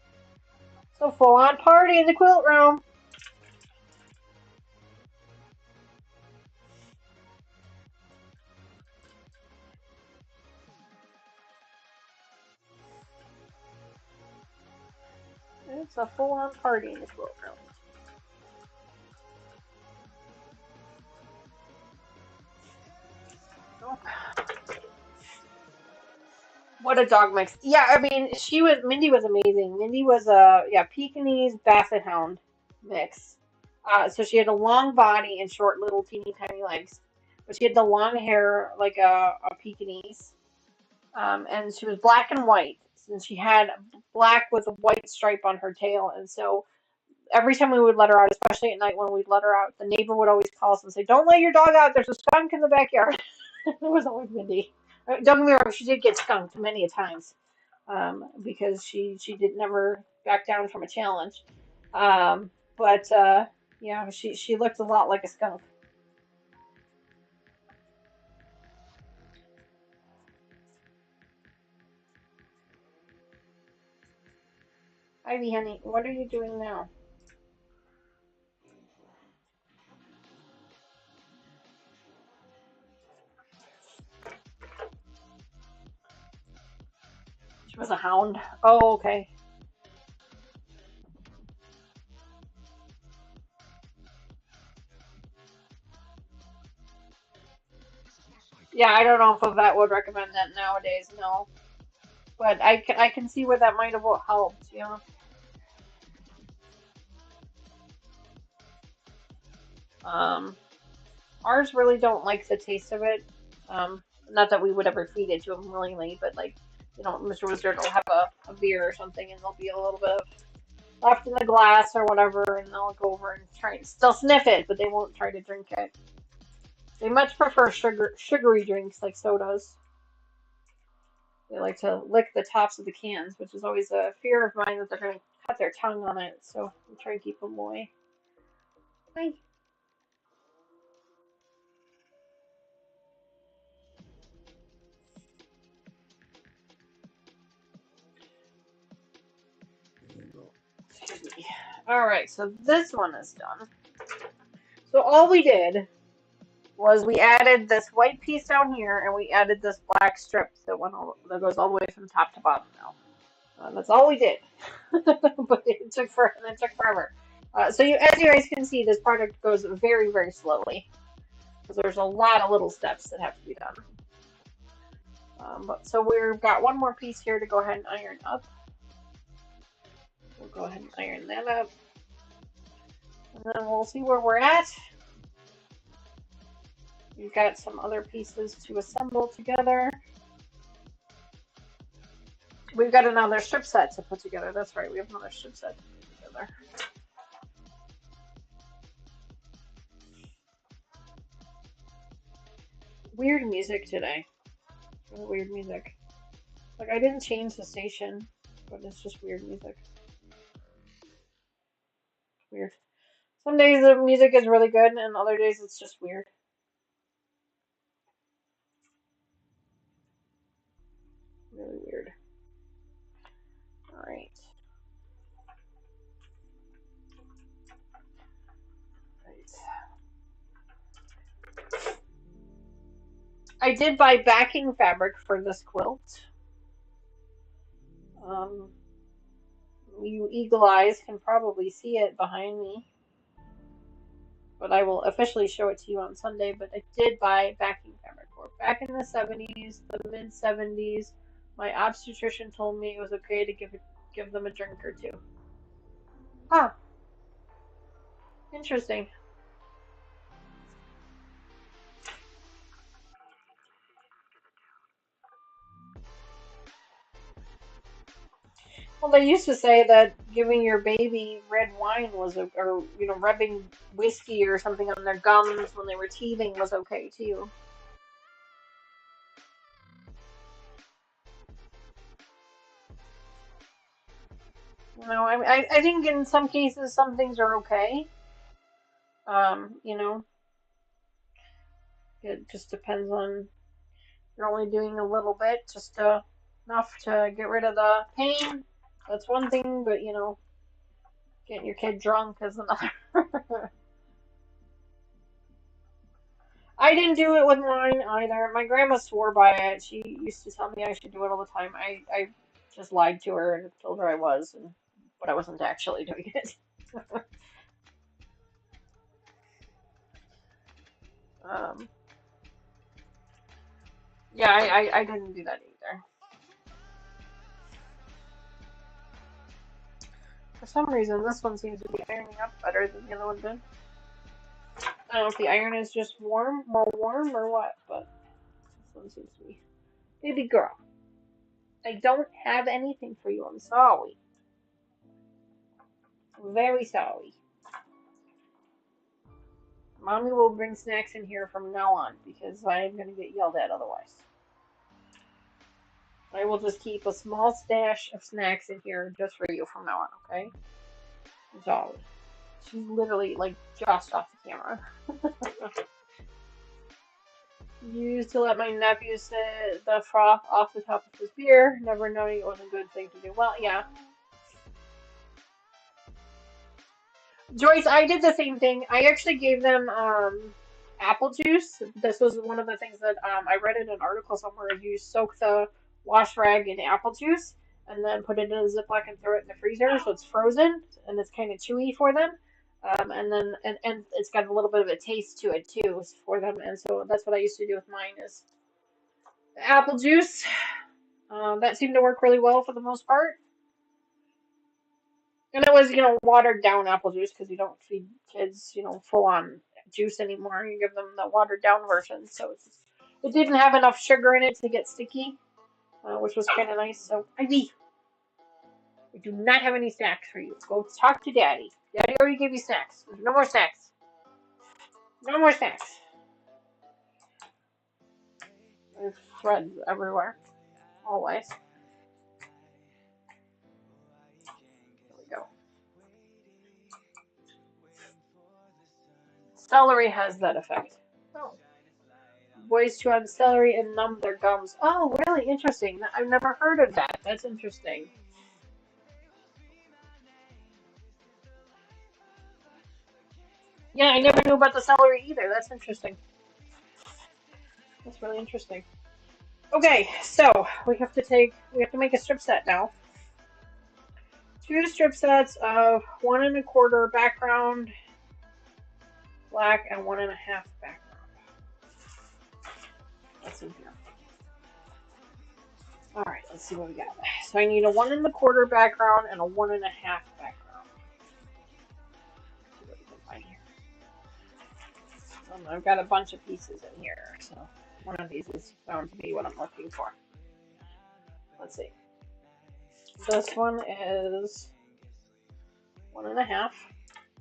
S1: So full on party in the quilt room. It's a full on party in the quilt room. Oh. What a dog mix. Yeah, I mean, Mindy was amazing. Mindy was a Pekingese Basset Hound mix. So she had a long body and short little teeny tiny legs, but she had the long hair like a Pekingese. And she was black and white, and she had black with a white stripe on her tail. And so every time we would let her out, especially at night when we'd let her out, the neighbor would always call us and say, "Don't let your dog out. There's a skunk in the backyard." It was always Mindy. Don't get me wrong, she did get skunked many a times, because she did never back down from a challenge. But yeah, she looked a lot like a skunk. Ivy, honey, what are you doing now? It was a hound. Oh, okay. Yeah, I don't know if a vet would recommend that nowadays, no. But I can see where that might have helped, you know. Um, Ours really don't like the taste of it. Not that we would ever feed it to them willingly, but like, Mr. Wizard will have a beer or something, and there'll be a little bit of left in the glass or whatever, and they'll go over and try and still sniff it, but they won't try to drink it. They much prefer sugary drinks like sodas. They like to lick the tops of the cans, which is always a fear of mine that they're going to cut their tongue on it. So we try to keep them away. Hi. Excuse me. All right, so this one is done. So all we did was we added this white piece down here, and we added this black strip that goes all the way from top to bottom now. That's all we did, but it took forever. As you guys can see, this project goes very, very slowly because there's a lot of little steps that have to be done. So we've got one more piece here to go ahead and iron up. We'll go ahead and iron that up, and then we'll see where we're at. We've got some other pieces to assemble together. We've got another strip set to put together. That's right, we have another strip set to put together. Weird music today. Really weird music. Like, I didn't change the station, but it's just weird music. Weird. Some days the music is really good, and other days it's just weird. Really weird. Alright. Right. I did buy backing fabric for this quilt. Um, you eagle eyes can probably see it behind me, but I will officially show it to you on Sunday. But I did buy backing fabric for it. Back in the 70s, the mid 70s, my obstetrician told me it was okay to give them a drink or two. Huh, interesting. Well, they used to say that giving your baby red wine or rubbing whiskey or something on their gums when they were teething was okay too. I think in some cases some things are okay. You know, it just depends on you're only doing a little bit, enough to get rid of the pain. That's one thing, but getting your kid drunk is another. I didn't do it with mine either. My grandma swore by it. She used to tell me I should do it all the time. I just lied to her and told her I was, but I wasn't actually doing it. um, yeah, I didn't do that either. For some reason, this one seems to be ironing up better than the other one did. I don't know if the iron is just more warm, or what, but this one seems to be. Baby girl, I don't have anything for you. I'm sorry. I'm very sorry. Mommy will bring snacks in here from now on because I am going to get yelled at otherwise. I will just keep a small stash of snacks in here just for you from now on, okay? I'm sorry. She's literally like just off the camera. Used to let my nephew sit the froth off the top of his beer, never knowing it was a good thing to do. Well, yeah. Joyce, I did the same thing. I actually gave them apple juice. This was one of the things that I read in an article somewhere. You soak the wash rag in apple juice, and then put it in a Ziploc and throw it in the freezer so it's frozen and it's kind of chewy for them. And it's got a little bit of a taste to it too for them, and so that's what I used to do with mine is the apple juice. That seemed to work really well for the most part. And it was, watered down apple juice because you don't feed kids, full on juice anymore. You give them the watered down version. So it didn't have enough sugar in it to get sticky, which was kind of nice. So, Ivy, we do not have any snacks for you. Go talk to Daddy. Daddy already gave you snacks. No more snacks. No more snacks. There's threads everywhere. Always. There we go. Celery has that effect. Oh. Boys chew on celery and numb their gums. Oh, really interesting. I've never heard of that. That's interesting. Yeah, I never knew about the celery either. That's interesting. That's really interesting. Okay, so we have to make a strip set now. Two strip sets of 1 1/4 background black and 1 1/2 background. That's in here. All right, let's see what we got. So I need a 1 1/4 background and a 1 1/2 background. Let's see what we can find here. I've got a bunch of pieces in here, so one of these is found to be what I'm looking for. Let's see. This one is 1 1/2.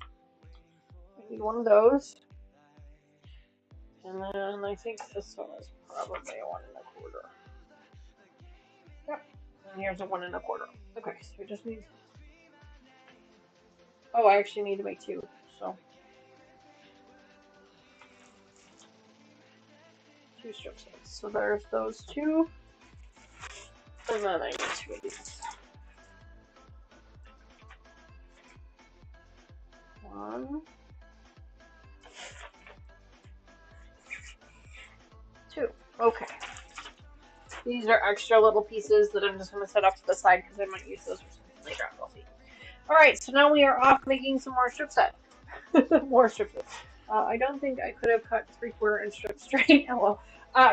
S1: I need one of those. And then I think this one is probably a 1 1/4. Yep. And here's a 1 1/4. Okay, so we just need. Oh, I actually need to make two. So two strip sets. So there's those two. And then I need two of these. One. Two. Okay. These are extra little pieces that I'm just going to set off to the side because I might use those for something later on. We'll see. Alright, so now we are off making some more strip set. More strip set. I don't think I could have cut 3/4 inch strips straight. Oh well.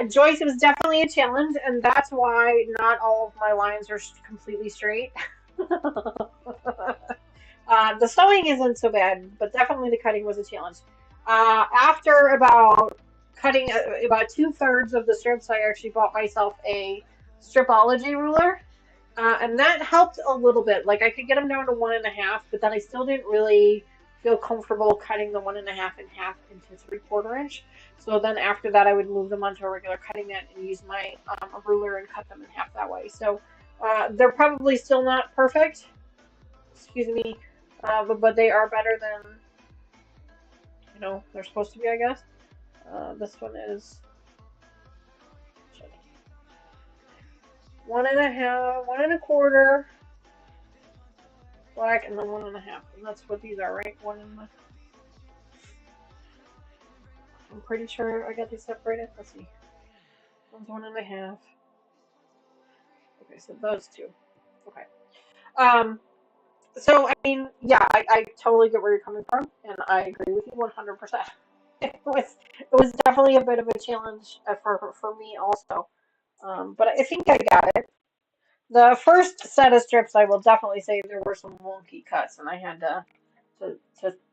S1: Joyce, it was definitely a challenge, and that's why not all of my lines are completely straight. The sewing isn't so bad, but definitely the cutting was a challenge. After about cutting about 2/3 of the strips, I actually bought myself a stripology ruler. And that helped a little bit. Like I could get them down to 1 1/2, but then I still didn't really feel comfortable cutting the 1 1/2 in half into 3/4 inch. So then after that, I would move them onto a regular cutting mat and use my ruler and cut them in half that way. So they're probably still not perfect. Excuse me, but they are better than they're supposed to be, I guess. This one is 1 1/2, 1 1/4 black, and then 1 1/2. And that's what these are, right? I'm pretty sure I got these separated. Let's see. One's 1 1/2. Okay, so those two. Okay. So I mean, yeah, I totally get where you're coming from, and I agree with you 100%. It was definitely a bit of a challenge for me also. But I think I got it. The first set of strips, I will definitely say there were some wonky cuts, and I had to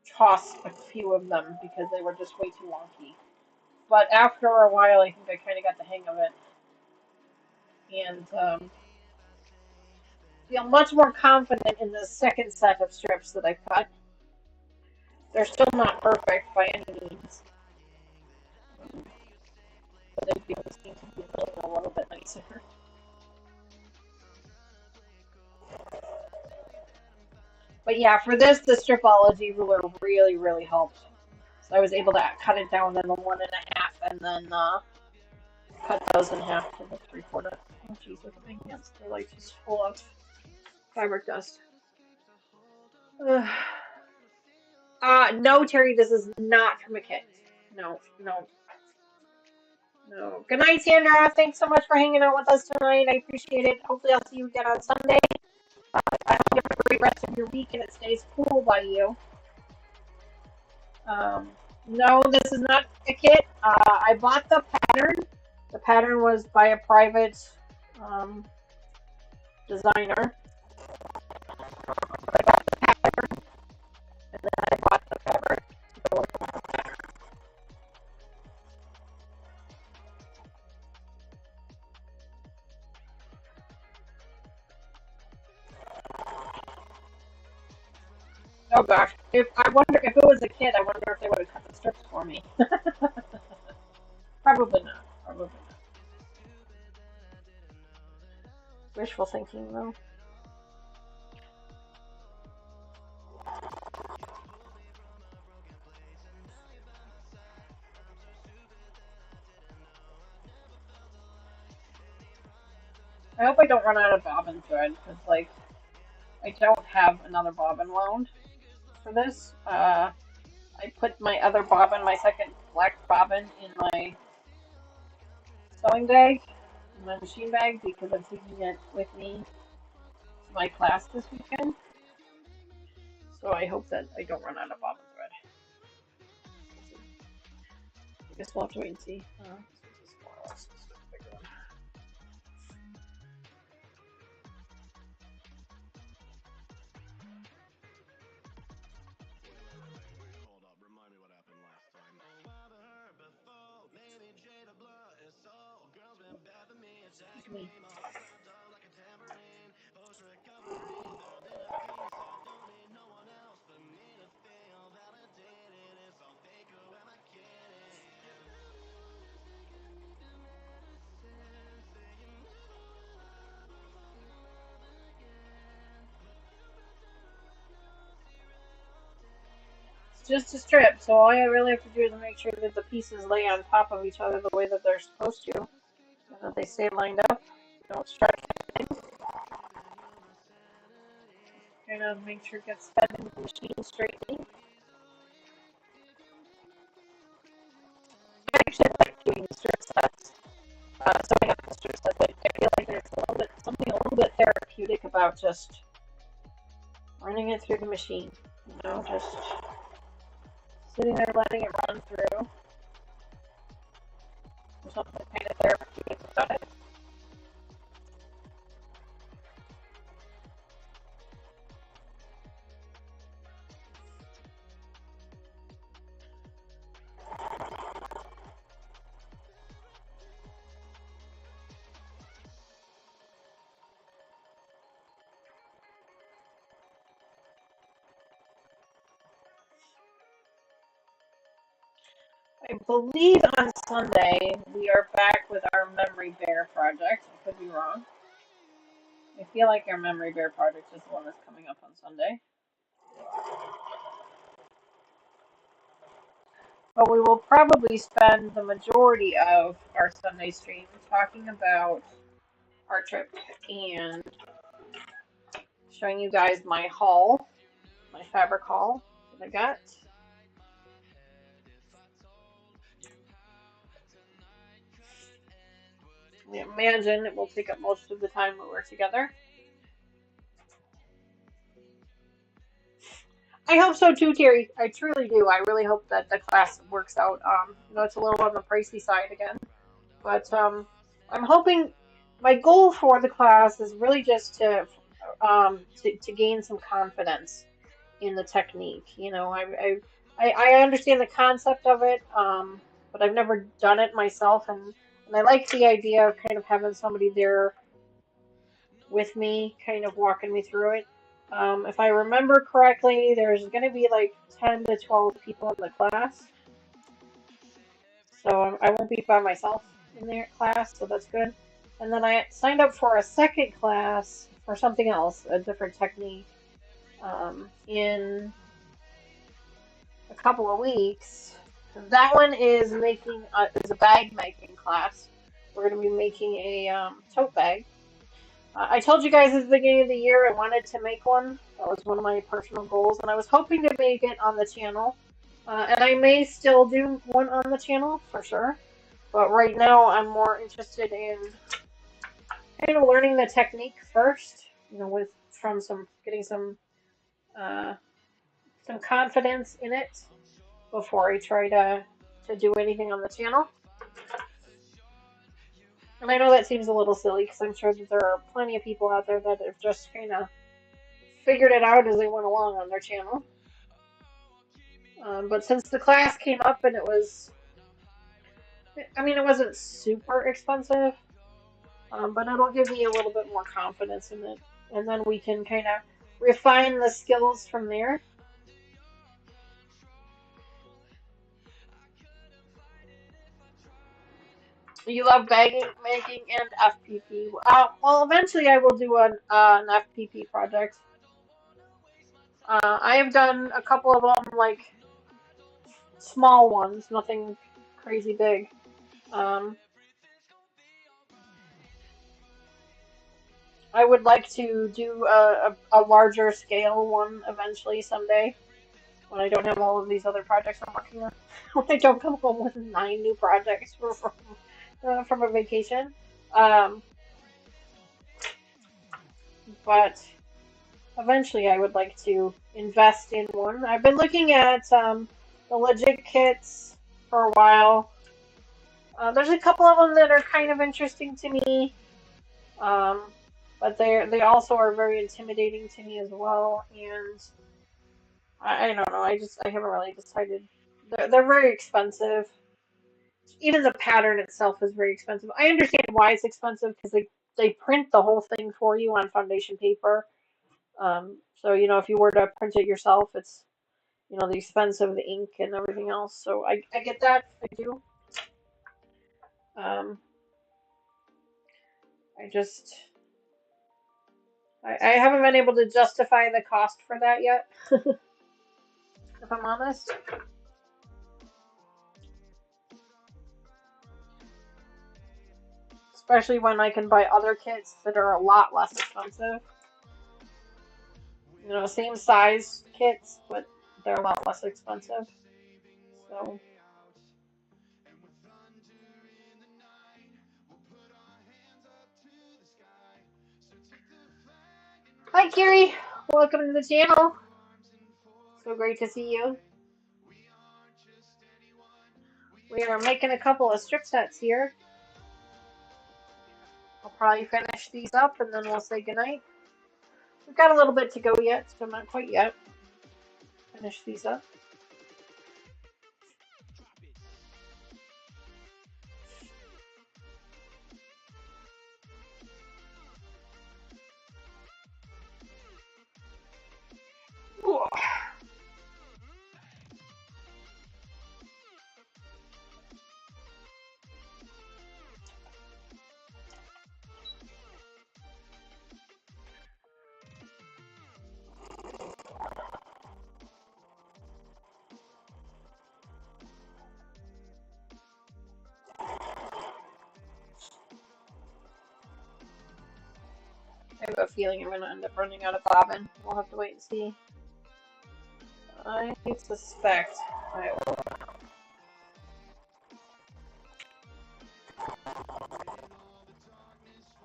S1: toss a few of them because they were just way too wonky. But after a while, I think I kind of got the hang of it, and feel much more confident in the second set of strips that I cut. They're still not perfect by any means, but they do seem to be a little bit nicer. But yeah, for this, the stripology ruler really, really helped. So I was able to cut it down to the 1 1/2, and then cut those in half to the 3/4. Oh jeez, look at my hands. They're like just full of fabric dust. No, Terry, this is not from a kit. No, no. No. Good night, Sandra. Thanks so much for hanging out with us tonight. I appreciate it. Hopefully, I'll see you again on Sunday. I hope you have a great rest of your week and it stays cool by you. Um, no, this is not a kit. I bought the pattern. The pattern was by a private um, designer. I got the pattern and then I bought the fabric. Oh gosh, if I wonder if it was a kid, I wonder if they would have cut the strips for me. Probably not. Probably not. Wishful thinking though. I hope I don't run out of bobbin thread because like I don't have another bobbin wound for this. I put my other bobbin, my second black bobbin, in my sewing bag, in my machine bag, because I'm taking it with me to my class this weekend. So I hope that I don't run out of bobbin thread. I guess we'll have to wait and see. This is more or less a bigger one. Excuse me. It's just a strip, so all I really have to do is make sure that the pieces lay on top of each other the way that they're supposed to, and that they stay lined up. Don't stretch anything. Kind of make sure it gets fed into the machine straightly. I actually like doing the strip sets. Sewing up the strip sets. I feel like there's something a little bit therapeutic about just running it through the machine. You know, just sitting there letting it run through. There's something kind of therapeutic about it. I believe on Sunday we are back with our Memory Bear project. I could be wrong. I feel like our Memory Bear project is the one that's coming up on Sunday. But we will probably spend the majority of our Sunday stream talking about our trip and showing you guys my haul, my fabric haul that I got. I imagine it will take up most of the time that we're together. I hope so too, Terry. I truly do. I really hope that the class works out. It's a little on the pricey side again, but I'm hoping. My goal for the class is really just to gain some confidence in the technique. You know, I understand the concept of it, but I've never done it myself, and I like the idea of kind of having somebody there with me, kind of walking me through it. If I remember correctly, there's going to be like 10 to 12 people in the class, so I won't be by myself in their class, so that's good. And then I signed up for a second class for something else, a different technique, in a couple of weeks. That one is is a bag making class. We're going to be making a tote bag. I told you guys at the beginning of the year I wanted to make one. That was one of my personal goals, and I was hoping to make it on the channel. And I may still do one on the channel for sure. But right now, I'm more interested in kind of learning the technique first. You know, with from some getting uh, some confidence in it before I try to do anything on the channel. And I know that seems a little silly because I'm sure that there are plenty of people out there that have just kind of figured it out as they went along on their channel. But since the class came up and it was, I mean, it wasn't super expensive, but it'll give me a little bit more confidence in it. And then we can kind of refine the skills from there. You love bagging, making, and FPP. Well, eventually I will do an FPP project. I have done a couple of them, like small ones, nothing crazy big. Um, I would like to do a larger scale one eventually someday when I don't have all of these other projects I'm working on. When I don't come home with 9 new projects from a vacation. Um, but eventually I would like to invest in one. I've been looking at the legit kits for a while. There's a couple of them that are kind of interesting to me. Um, but they also are very intimidating to me as well, and I don't know. I haven't really decided. They're very expensive. Even the pattern itself is very expensive. I understand why it's expensive because they print the whole thing for you on foundation paper. So you know if you were to print it yourself, it's you know the expense of the ink and everything else. So I get that. I do. Um, I just I haven't been able to justify the cost for that yet, if I'm honest. Especially when I can buy other kits that are a lot less expensive. You know, same size kits, but they're a lot less expensive. So, hi Kiri, welcome to the channel. So great to see you. We are making a couple of strip sets here. I'll probably finish these up and then we'll say goodnight. We've got a little bit to go yet, so not quite yet. Finish these up. Ooh. I have a feeling I'm going to end up running out of bobbin. We'll have to wait and see. I suspect I will.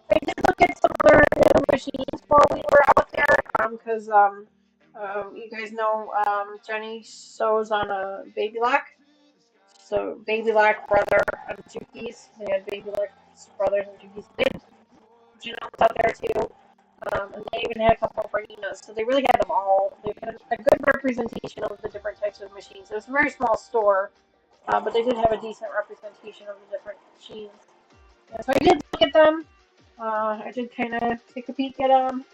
S1: I did look at some other new machines while we were out there, because you guys know Jenny sews on a baby lock. So baby lock brother and two keys. They had baby lock brothers and two keys. They had Janelle's out there too. And they even had a couple of Berninas. So they really had them all. They had a good representation of the different types of machines. It was a very small store, but they did have a decent representation of the different machines. And so I did look at them. I did kind of take a peek at them.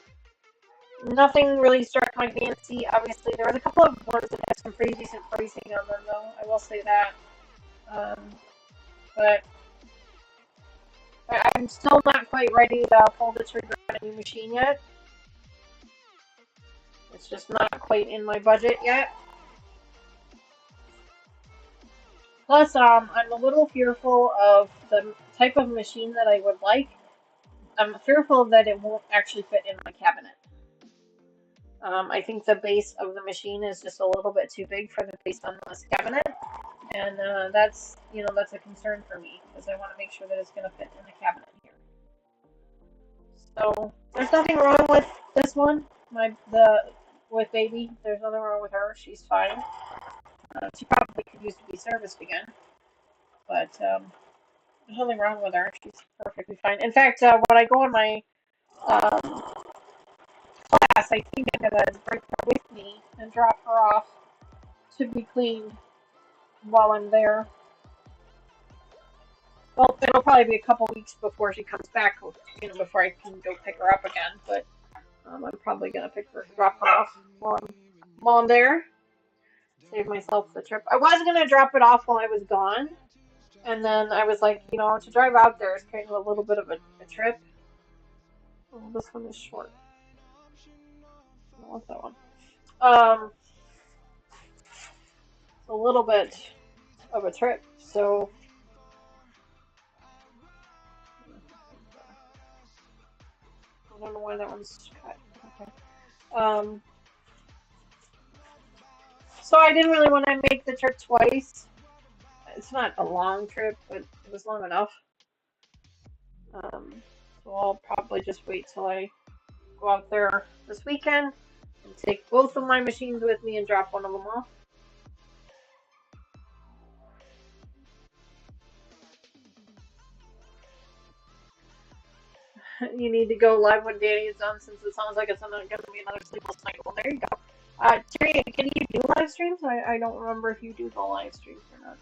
S1: Nothing really struck my fancy. Obviously, there was a couple of ones that had some pretty decent pricing on them, though. I will say that. Um, but I'm still not quite ready to pull the trigger on a new machine yet. It's just not quite in my budget yet. Plus, I'm a little fearful of the type of machine that I would like. I'm fearful that it won't actually fit in my cabinet. I think the base of the machine is just a little bit too big for the base on this cabinet, and that's that's a concern for me because I want to make sure that it's going to fit in the cabinet here. So there's nothing wrong with this one. With baby, there's nothing wrong with her. She's fine. She probably could use to be serviced again, but there's nothing wrong with her. She's perfectly fine. In fact, when I go in my um, class, I think I'm gonna bring her with me and drop her off to be cleaned while I'm there. Well, it'll probably be a couple weeks before she comes back, before I can go pick her up again. But I'm probably gonna drop her off while I'm there. Save myself the trip. I was gonna drop it off while I was gone, and then I was like, to drive out there is kind of a little bit of a trip. Oh, this one is short. I don't want that one. It's a little bit of a trip, so I don't know why that one's cut. Okay. Um, so I didn't really want to make the trip twice. It's not a long trip, but it was long enough. So I'll probably just wait till I go out there this weekend and take both of my machines with me and drop one of them off. You need to go live when Danny is done, since it sounds like it's going to be another sleepless night. Well, there you go. Terry, can you do live streams? I don't remember if you do the live streams or not.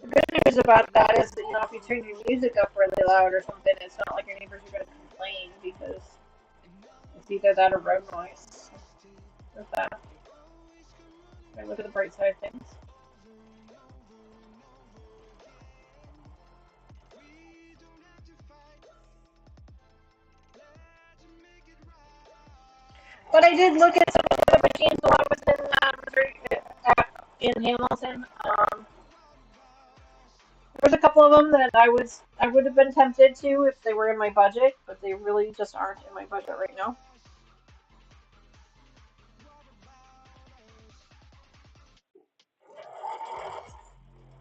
S1: The good news about that is that, if you turn your music up really loud or something, it's not like your neighbors are going to complain, because it's either that or road noise. With that. And look at the bright side of things. But I did look at some of the machines while I was in Hamilton. There was a couple of them that I would have been tempted to if they were in my budget, but they really just aren't in my budget right now.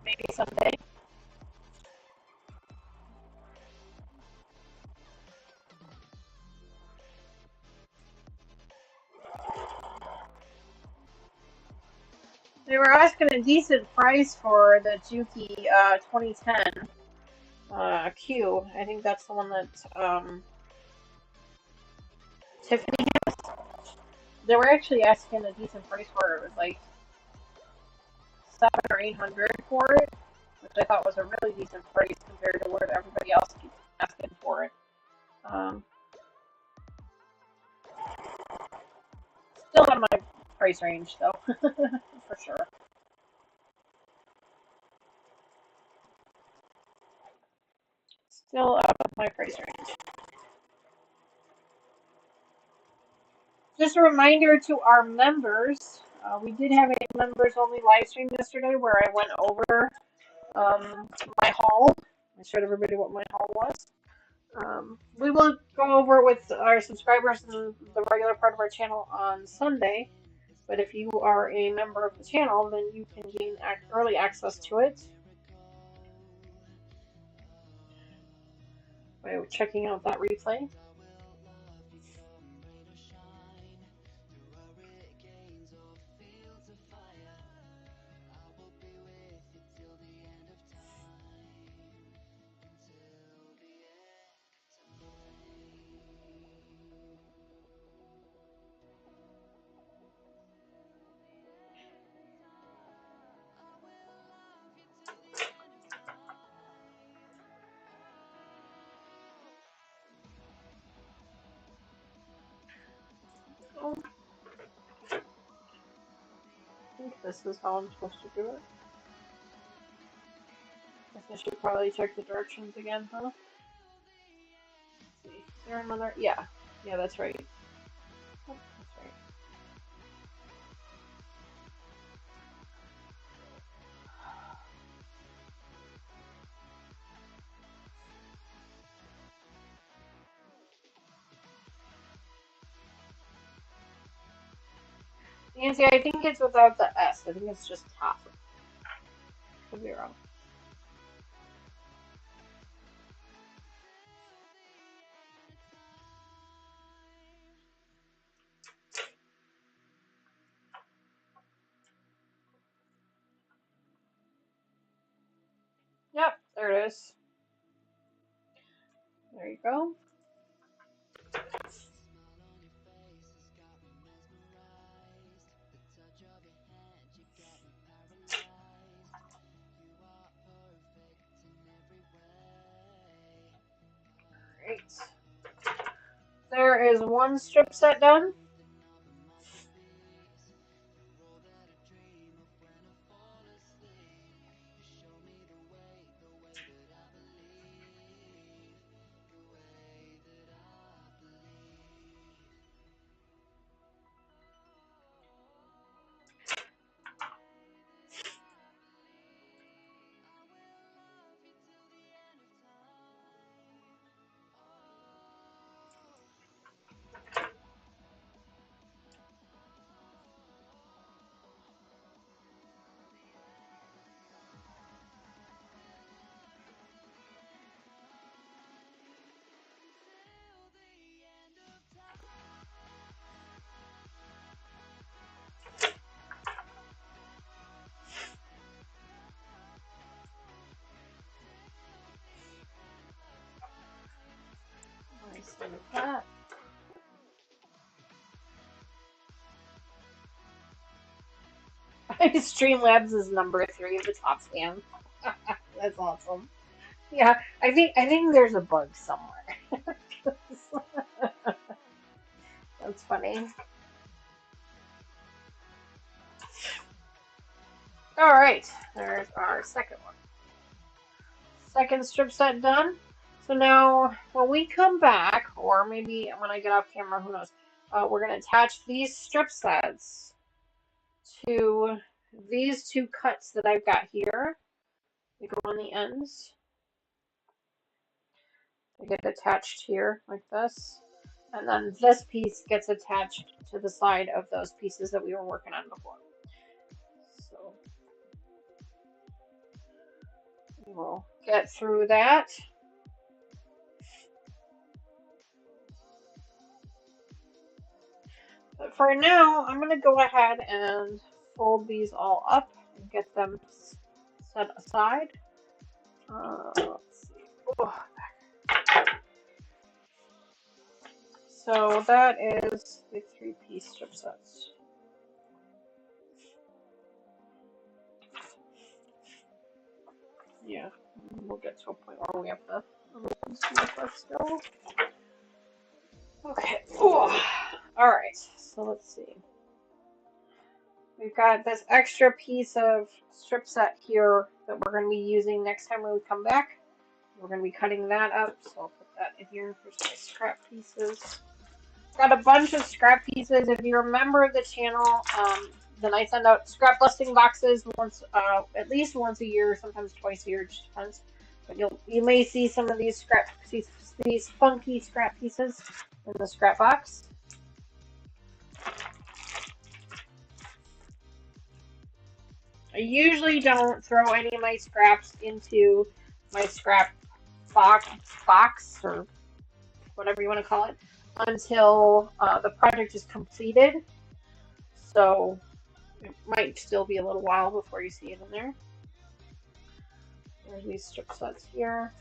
S1: Maybe someday. They were asking a decent price for the Juki 2010 Q. I think that's the one that Tiffany has. They were actually asking a decent price for it. It was like 700 or 800 for it, which I thought was a really decent price compared to where everybody else keeps asking for it. Still in my price range, though, for sure. Still out of my price range. Just a reminder to our members, we did have a members only live stream yesterday where I went over my haul. I showed everybody what my haul was. We will go over it with our subscribers and the regular part of our channel on Sunday. But if you are a member of the channel, then you can gain early access to it by checking out that replay. Oh, I think this is how I'm supposed to do it. Guess I should probably check the directions again, huh? Let's see. Is there another? Yeah. Yeah, that's right. Oh, that's right. Nancy, I think it's without the S. I think it's just top. Could be wrong. Yep, there it is. There you go. Great. There is one strip set done. Nice like that. Streamlabs is number 3 of the top fan. That's awesome. Yeah, I think there's a bug somewhere. That's funny. All right, there's our second one. Second strip set done. So now, when we come back, or maybe when I get off camera, who knows? We're gonna attach these strip sets to these two cuts that I've got here. They go on the ends. They get attached here like this. And then this piece gets attached to the side of those pieces that we were working on before. So we'll get through that. But for now, I'm going to go ahead and fold these all up and get them set aside. Let's see. Oh. So that is the 3-piece strip sets. Yeah, we'll get to a point where we have to still. Okay. Oh. All right. So let's see. We've got this extra piece of strip set here that we're going to be using next time when we come back. We're going to be cutting that up, so I'll put that in here. Here's my scrap pieces. Got a bunch of scrap pieces. If you remember the channel, then I send out scrap busting boxes once, at least once a year, sometimes twice a year, it just depends. But you may see some of these these funky scrap pieces in the scrap box. I usually don't throw any of my scraps into my scrap box or whatever you want to call it until the project is completed. So it might still be a little while before you see it in there. There's these strip sets here.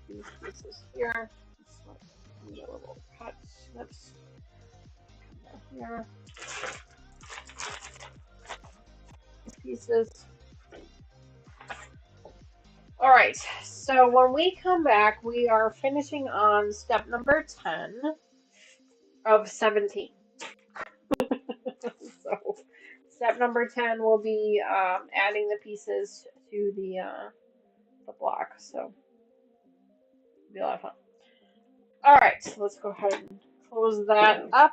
S1: These pieces here. These are little cut snips. Come down here. Pieces. All right, so when we come back, we are finishing on step number 10 of 17. So step number 10 will be adding the pieces to the block. So it'll be a lot of fun. All right, so let's go ahead and close that up.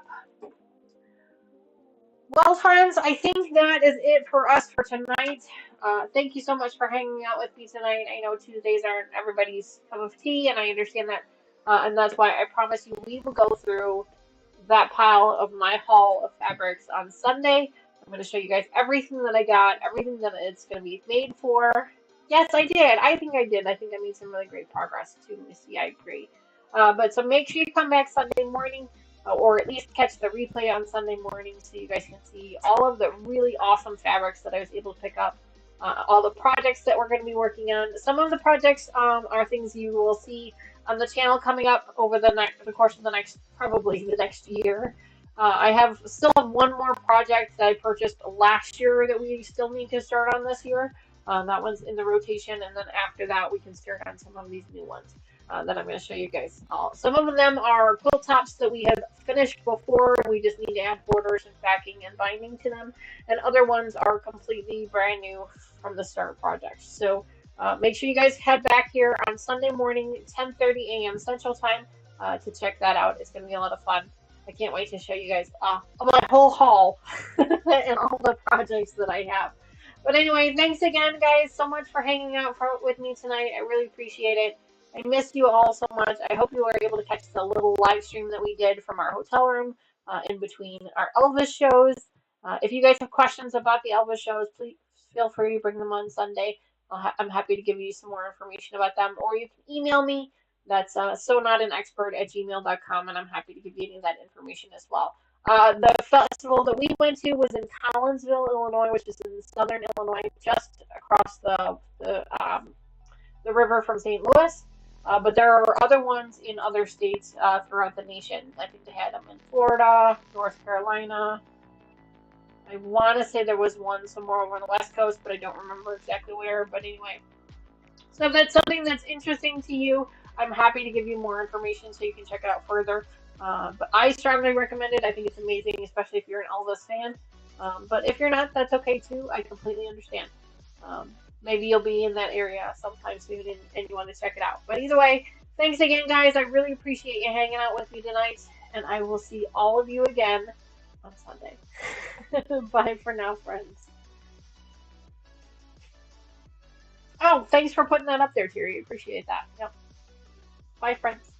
S1: Well, friends, I think that is it for us for tonight. Thank you so much for hanging out with me tonight. I know Tuesdays aren't everybody's cup of tea, and I understand that. And that's why I promise you we will go through that pile of my haul of fabrics on Sunday. I'm going to show you guys everything that I got, everything that it's going to be made for. Yes, I did. I think I did. I think I made some really great progress too, Missy. I agree. But so make sure you come back Sunday morning, or at least catch the replay on Sunday morning so you guys can see all of the really awesome fabrics that I was able to pick up, all the projects that we're going to be working on. Some of the projects are things you will see on the channel coming up over the course of the next, probably the next year. I still have one more project that I purchased last year that we still need to start on this year. That one's in the rotation, and then after that we can start on some of these new ones that I'm going to show you guys. Some of them are quilt tops that we have finished before. We just need to add borders and backing and binding to them, and other ones are completely brand new from the start project. So make sure you guys head back here on Sunday morning, 10:30 a.m. Central Time, to check that out. It's going to be a lot of fun. I can't wait to show you guys my whole haul and all the projects that I have. But anyway, thanks again, guys, so much for hanging out with me tonight. I really appreciate it. I missed you all so much. I hope you were able to catch the little live stream that we did from our hotel room in between our Elvis shows. If you guys have questions about the Elvis shows, please feel free to bring them on Sunday. I'm happy to give you some more information about them, or you can email me. That's sonotanexpert@gmail.com, and I'm happy to give you any of that information as well. The festival that we went to was in Collinsville, Illinois, which is in southern Illinois, just across the river from St. Louis. But there are other ones in other states throughout the nation. I think they had them in Florida, North Carolina. I want to say there was one somewhere over on the West Coast, but I don't remember exactly where. But anyway, so if that's something that's interesting to you, I'm happy to give you more information so you can check it out further. But I strongly recommend it. I think it's amazing, especially if you're an Elvis fan. But if you're not, that's okay too. I completely understand. Maybe you'll be in that area sometime soon and you want to check it out. But either way, thanks again, guys. I really appreciate you hanging out with me tonight. And I will see all of you again on Sunday. Bye for now, friends. Oh, thanks for putting that up there, Terry. Appreciate that. Yep. Bye, friends.